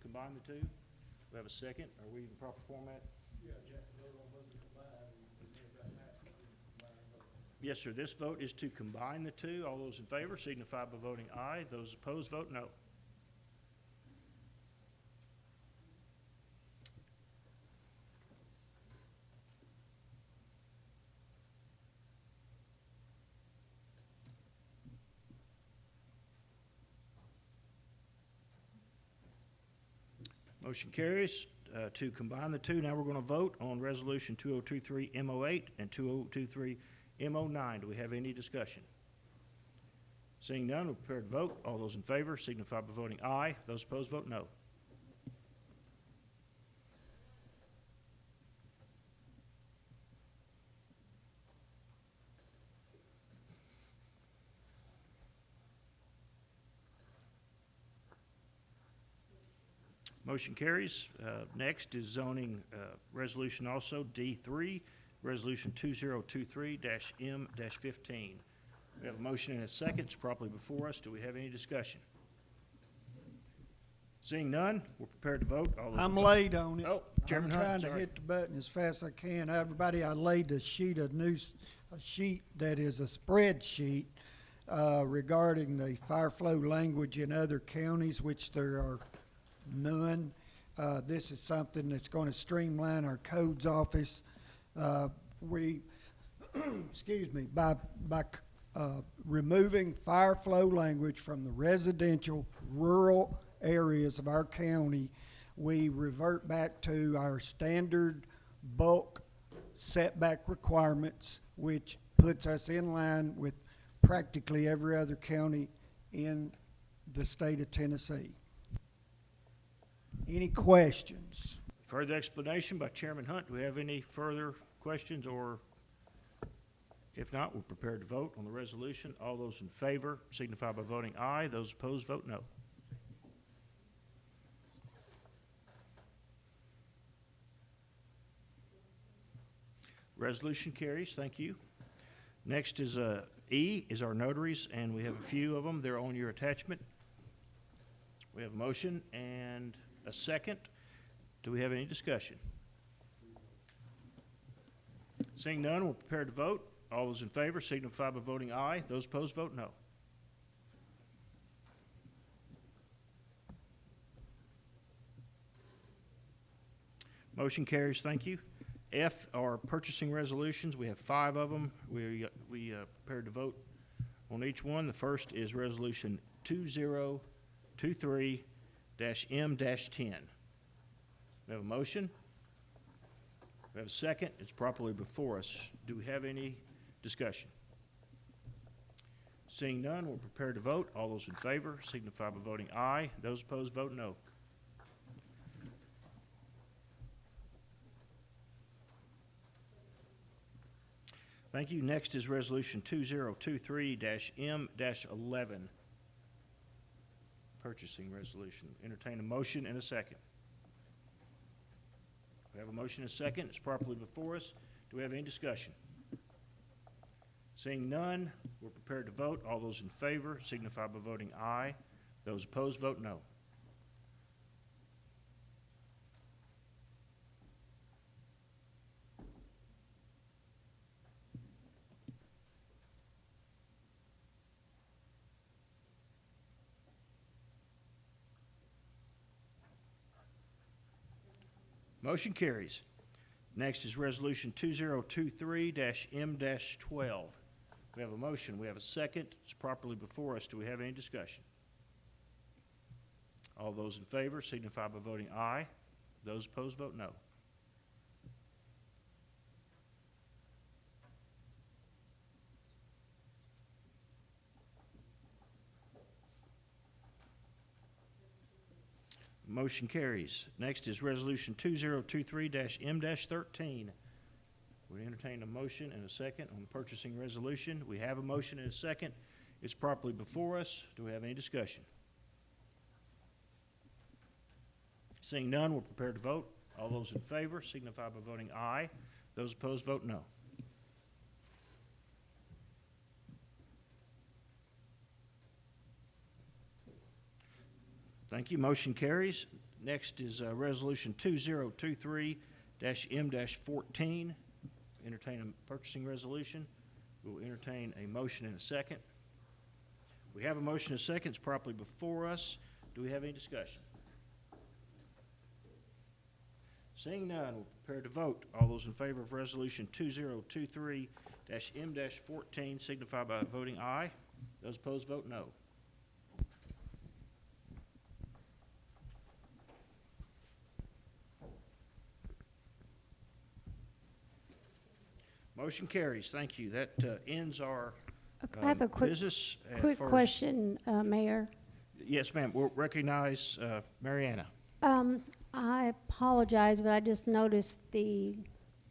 combine the two? Do we have a second? Are we in proper format? Yes, sir. This vote is to combine the two. All those in favor signify by voting aye. Those opposed vote no. Motion carries to combine the two. Now we're going to vote on Resolution 2023 M08 and 2023 M09. Do we have any discussion? Seeing none, we're prepared to vote. All those in favor signify by voting aye. Those opposed vote no. Motion carries. Next is zoning resolution also, D3, Resolution 2023-M-15. We have a motion and a second. It's properly before us. Do we have any discussion? Seeing none, we're prepared to vote. All those I'm in late on it. Oh, Chairman I'm Hunt, trying to sorry. hit the button as fast as I can. Everybody, I laid a sheet of news, a sheet that is a spreadsheet regarding the fire flow language in other counties, which there are none. This is something that's going to streamline our codes office. We, excuse me, by removing fire flow language from the residential rural areas of our county, we revert back to our standard bulk setback requirements, which puts us in line with practically every other county in the state of Tennessee. Any questions? Further explanation by Chairman Hunt. Do we have any further questions, or if not, we're prepared to vote on the resolution. All those in favor signify by voting aye. Those opposed vote no. Resolution carries. Thank you. Next is E is our notaries, and we have a few of them. They're on your attachment. We have a motion and a second. Do we have any discussion? Seeing none, we're prepared to vote. All those in favor signify by voting aye. Those opposed, vote no. Motion carries, thank you. F are purchasing resolutions. We have 5 of them. We prepared to vote on each one. The first is Resolution 2023-M-10. We have a motion. We have a second. It's properly before us. Do we have any discussion? Seeing none, we're prepared to vote. All those in favor signify by voting aye. Those opposed, vote no. Thank you. Next is Resolution 2023-M-11. Purchasing resolution. Entertain a motion and a second. We have a motion and a second. It's properly before us. Do we have any discussion? Seeing none, we're prepared to vote. All those in favor signify by voting aye. Those opposed, vote no. Motion carries. Next is Resolution 2023-M-12. We have a motion. We have a second. It's properly before us. Do we have any discussion? All those in favor signify by voting aye. Those opposed, vote no. Motion carries. Next is Resolution 2023-M-13. We entertain a motion and a second on the purchasing resolution. We have a motion and a second. It's properly before us. Do we have any discussion? Seeing none, we're prepared to vote. All those in favor signify by voting aye. Those opposed, vote no. Thank you. Motion carries. Next is Resolution 2023-M-14. Entertain a purchasing resolution. We will entertain a motion and a second. We have a motion and a second. It's properly before us. Do we have any discussion? Seeing none, we're prepared to vote. All those in favor of Resolution 2023-M-14 signify by voting aye. Those opposed, vote no. Motion carries. Thank you. That ends our I have a business. quick question, Mayor. Yes, ma'am. We'll recognize Mariana. I apologize, but I just noticed the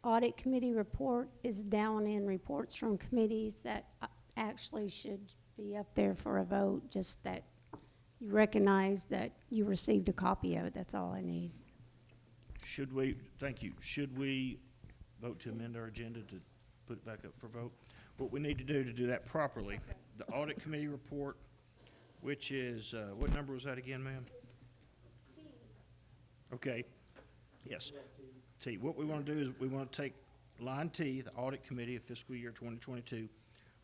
audit committee report is down in reports from committees that actually should be up there for a vote, just that you recognize that you received a copy of it. That's all I need. Should we, thank you, should we vote to amend our agenda to put it back up for vote? What we need to do that properly, the audit committee report, which is, what number was that again, ma'am? Okay, yes, T. What we want to do is we want to take line T, the audit committee of fiscal year 2022.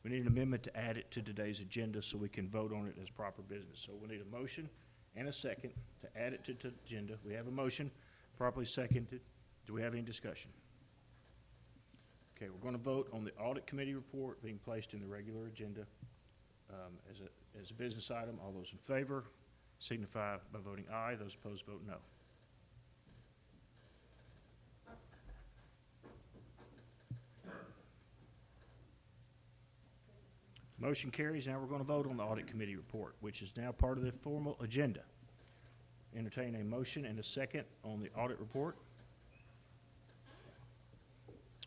We need an amendment to add it to today's agenda so we can vote on it as proper business. So we need a motion and a second to add it to the agenda. We have a motion properly seconded. Do we have any discussion? Okay, we're going to vote on the audit committee report being placed in the regular agenda as a business item. All those in favor signify by voting aye. Those opposed, vote no. Motion carries. Now we're going to vote on the audit committee report, which is now part of the formal agenda. Entertain a motion and a second on the audit report.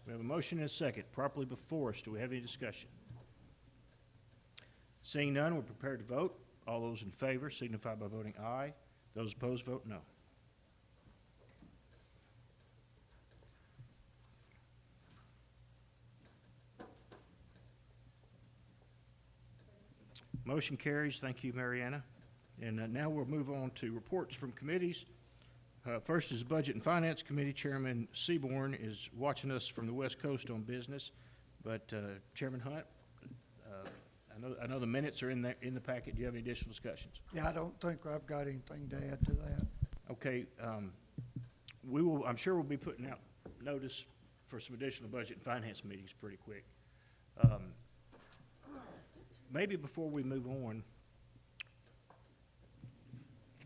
We have a motion and a second properly before us. Do we have any discussion? Seeing none, we're prepared to vote. All those in favor signify by voting aye. Those opposed, vote no. Motion carries. Thank you, Mariana. And now we'll move on to reports from committees. First is the Budget and Finance Committee. Chairman Seaborn is watching us from the West Coast on business, but Chairman Hunt, I know the minutes are in the packet. Do you have any additional discussions? Yeah, I don't think I've got anything to add to that. Okay, I'm sure we'll be putting out notice for some additional Budget and Finance meetings pretty quick. Maybe before we move on,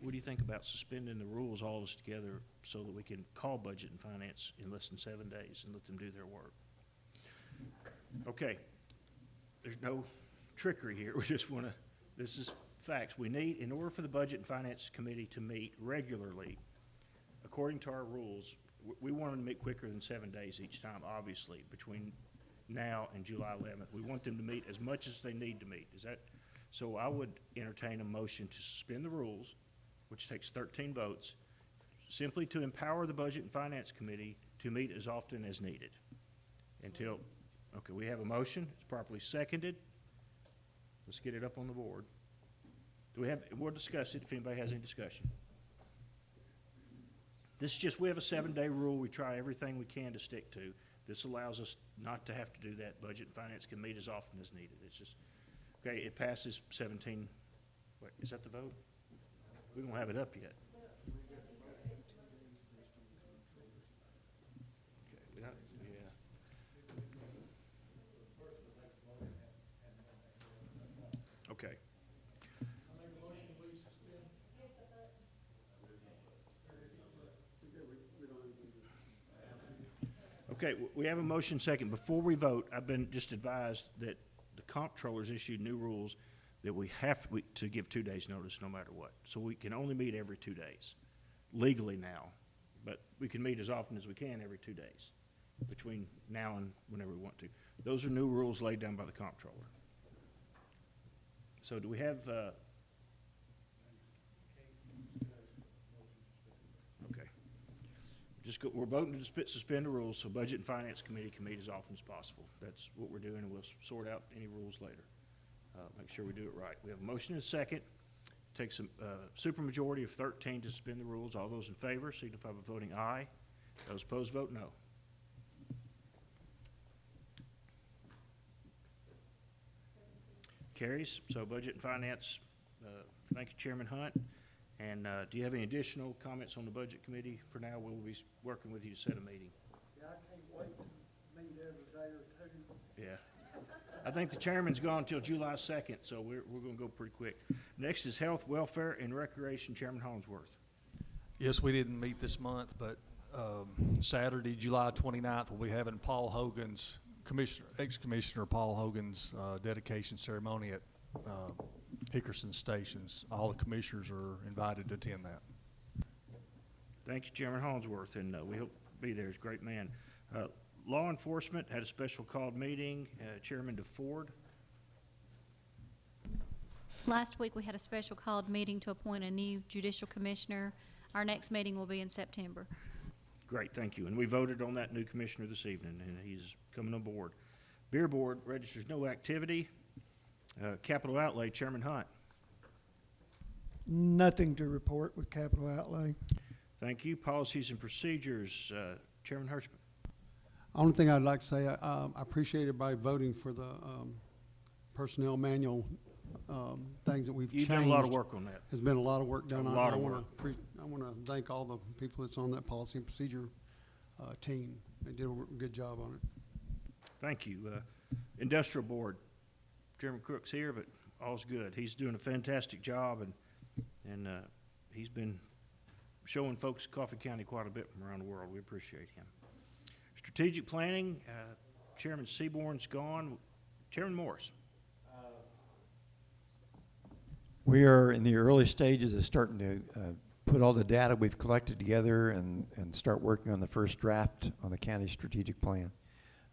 what do you think about suspending the rules all of us together so that we can call Budget and Finance in less than 7 days and let them do their work? Okay, there's no trickery here. We just want to, this is facts. We need, in order for the Budget and Finance Committee to meet regularly, according to our rules, we want them to meet quicker than 7 days each time, obviously, between now and July 11th. We want them to meet as much as they need to meet. Is that, so I would entertain a motion to suspend the rules, which takes 13 votes, simply to empower the Budget and Finance Committee to meet as often as needed. Until, okay, we have a motion. It's properly seconded. Let's get it up on the board. We'll discuss it if anybody has any discussion. This is just, we have a 7-day rule. We try everything we can to stick to. This allows us not to have to do that. Budget and Finance can meet as often as needed. It's just, okay, it passes 17. Wait, is that the vote? We don't have it up yet. Okay, we don't, yeah. Okay. Okay, we have a motion second. Before we vote, I've been just advised that the comptroller's issued new rules that we have to give 2 days' notice no matter what. So we can only meet every 2 days, legally now. But we can meet as often as we can every 2 days, between now and whenever we want to. Those are new rules laid down by the comptroller. So do we have, okay. We're voting to suspend the rules so Budget and Finance Committee can meet as often as possible. That's what we're doing, and we'll sort out any rules later. Make sure we do it right. We have a motion and a second. Takes a supermajority of 13 to suspend the rules. All those in favor signify by voting aye. Those opposed vote no. Carries. So Budget and Finance, thank you, Chairman Hunt. And do you have any additional comments on the Budget Committee? For now, we'll be working with you to set a meeting. Yeah, I can't wait to meet every day or two. Yeah. I think the chairman's gone until July 2nd, so we're going to go pretty quick. Next is Health, Welfare, and Recreation, Chairman Hollingsworth. Yes, we didn't meet this month, but Saturday, July 29th, we'll be having Paul Hogan's, ex-Commissioner Paul Hogan's dedication ceremony at Hickerson Stations. All the commissioners are invited to attend that. Thank you, Chairman Hollingsworth, and we hope to be there. He's a great man. Law Enforcement had a special called meeting. Chairman DeFord. Last week, we had a special called meeting to appoint a new judicial commissioner. Our next meeting will be in September. Great, thank you. And we voted on that new commissioner this evening, and he's coming on board. Beer Board registers no activity. Capital Outlay, Chairman Hunt. Nothing to report with capital outlay. Thank you. Policies and Procedures, Chairman Hirschman. Only thing I'd like to say, I appreciate everybody voting for the personnel manual things that we've changed. You've done a lot of work on that. There's been a lot of work done on it. lot of work. I want to thank all the people that's on that policy and procedure team. They did a good job on it. Thank you. Industrial Board, Chairman Crook's here, but all's good. He's doing a fantastic job, and he's been showing folks Coffee County quite a bit from around the world. We appreciate him. Strategic Planning, Chairman Seaborn's gone. Chairman Morris. We are in the early stages of starting to put all the data we've collected together and start working on the first draft on the county strategic plan.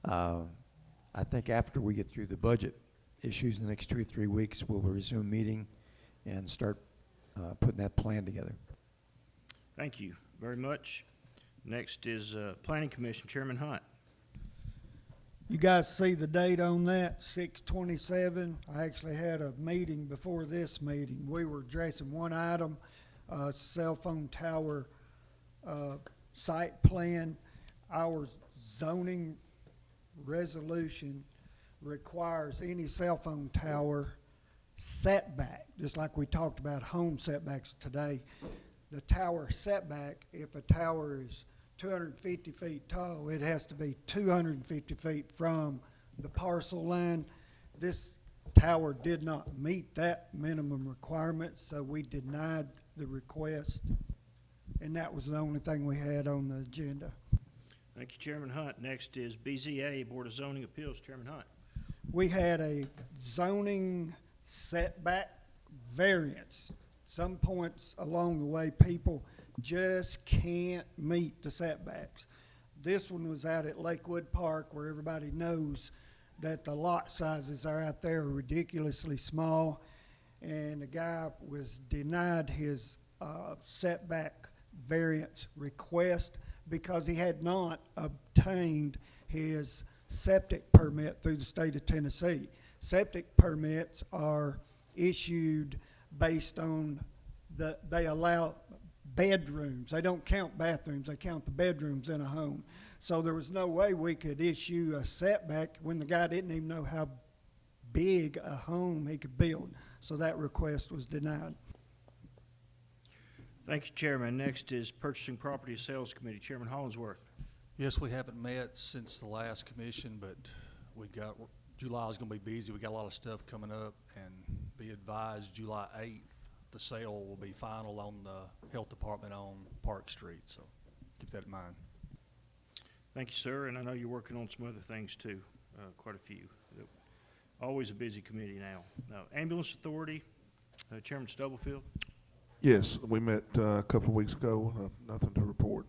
I think after we get through the budget issues in the next 2 or 3 weeks, we'll resume meeting and start putting that plan together. Thank you very much. Next is Planning Commission, Chairman Hunt. You guys see the date on that, 6/27? I actually had a meeting before this meeting. We were addressing one item, cell phone tower site plan, our zoning resolution requires any cell phone tower setback, just like we talked about home setbacks today. The tower setback, if a tower is 250 feet tall, it has to be 250 feet from the parcel line. This tower did not meet that minimum requirement, so we denied the request, and that was the only thing we had on the agenda. Thank you, Chairman Hunt. Next is BZA, Board of Zoning Appeals. Chairman Hunt. We had a zoning setback variance. Some points along the way, people just can't meet the setbacks. This one was out at Lakewood Park, where everybody knows that the lot sizes are out there ridiculously small, and the guy was denied his setback variance request because he had not obtained his septic permit through the state of Tennessee. Septic permits are issued based on they allow bedrooms. They don't count bathrooms, they count the bedrooms in a home. So there was no way we could issue a setback when the guy didn't even know how big a home he could build. So that request was denied. Thank you, Chairman. Next is Purchasing Property Sales Committee. Chairman Hollingsworth. Yes, we haven't met since the last commission, but July's gonna be busy. We got a lot of stuff coming up, and be advised, July 8th, the sale will be final on the Health Department on Park Street, so keep that in mind. Thank you, sir, and I know you're working on some other things too, quite a few. Always a busy committee now. Now, Ambulance Authority, Chairman Stubblefield. Yes, we met a couple of weeks ago. Nothing to report.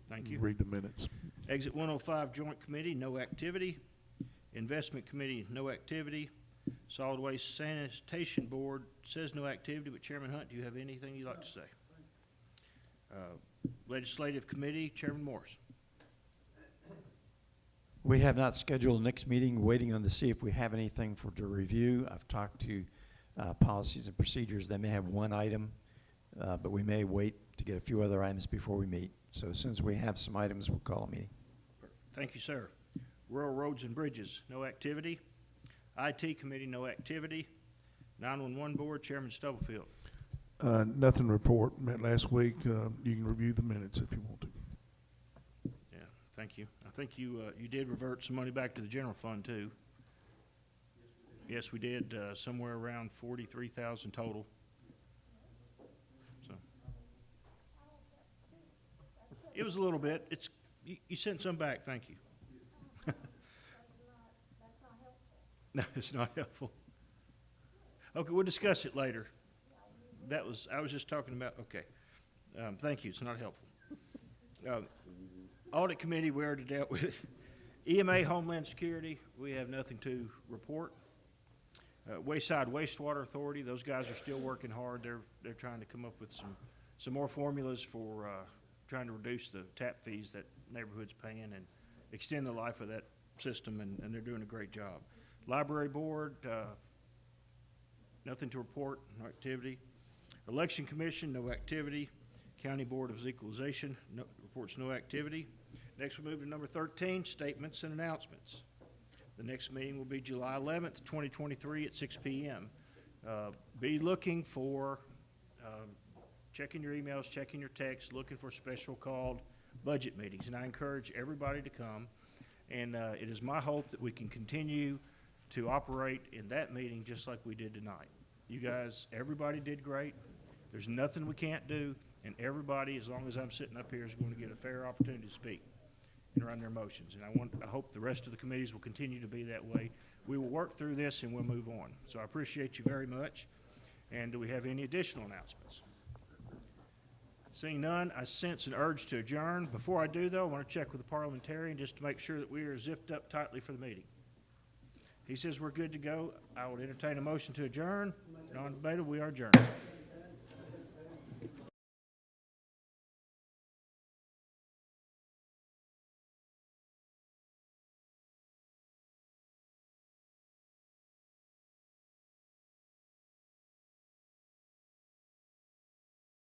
Thank you. Read the minutes. Exit 105 Joint Committee, no activity. Investment Committee, no activity. Solid Waste Sanitation Board says no activity, but Chairman Hunt, do you have anything you'd like to say? Legislative Committee, Chairman Morris. We have not scheduled a next meeting, waiting on to see if we have anything to review. I've talked to policies and procedures. They may have one item, but we may wait to get a few other items before we meet. So as soon as we have some items, we'll call a meeting. Thank you, sir. Rural Roads and Bridges, no activity. IT Committee, no activity. 911 Board, Chairman Stubblefield. Nothing to report. Met last week. You can review the minutes if you want to. Yeah, thank you. I think you did revert some money back to the general fund too. Yes, we did, somewhere around 43,000 total. So it was a little bit. You sent some back. Thank you. No, it's not helpful. Okay, we'll discuss it later. I was just talking about, okay. Thank you, it's not helpful. Audit Committee, we already dealt with it. EMA, Homeland Security, we have nothing to report. Wayside Wastewater Authority, those guys are still working hard. They're trying to come up with some more formulas for trying to reduce the tap fees that neighborhoods paying and extend the life of that system, and they're doing a great job. Library Board, nothing to report, no activity. Election Commission, no activity. County Board of Equalization, reports no activity. Next we move to number 13, statements and announcements. The next meeting will be July 11th, 2023 at 6 p.m. Be looking for, checking your emails, checking your texts, looking for special called budget meetings. And I encourage everybody to come. And it is my hope that we can continue to operate in that meeting just like we did tonight. You guys, everybody did great. There's nothing we can't do, and everybody, as long as I'm sitting up here, is going to get a fair opportunity to speak and run their motions. And I hope the rest of the committees will continue to be that way. We will work through this and we'll move on. So I appreciate you very much. And do we have any additional announcements? Seeing none, I sense an urge to adjourn. Before I do, though, I want to check with the parliamentarian just to make sure that we are zipped up tightly for the meeting. He says we're good to go. I will entertain a motion to adjourn. Non-debatable, we are adjourned.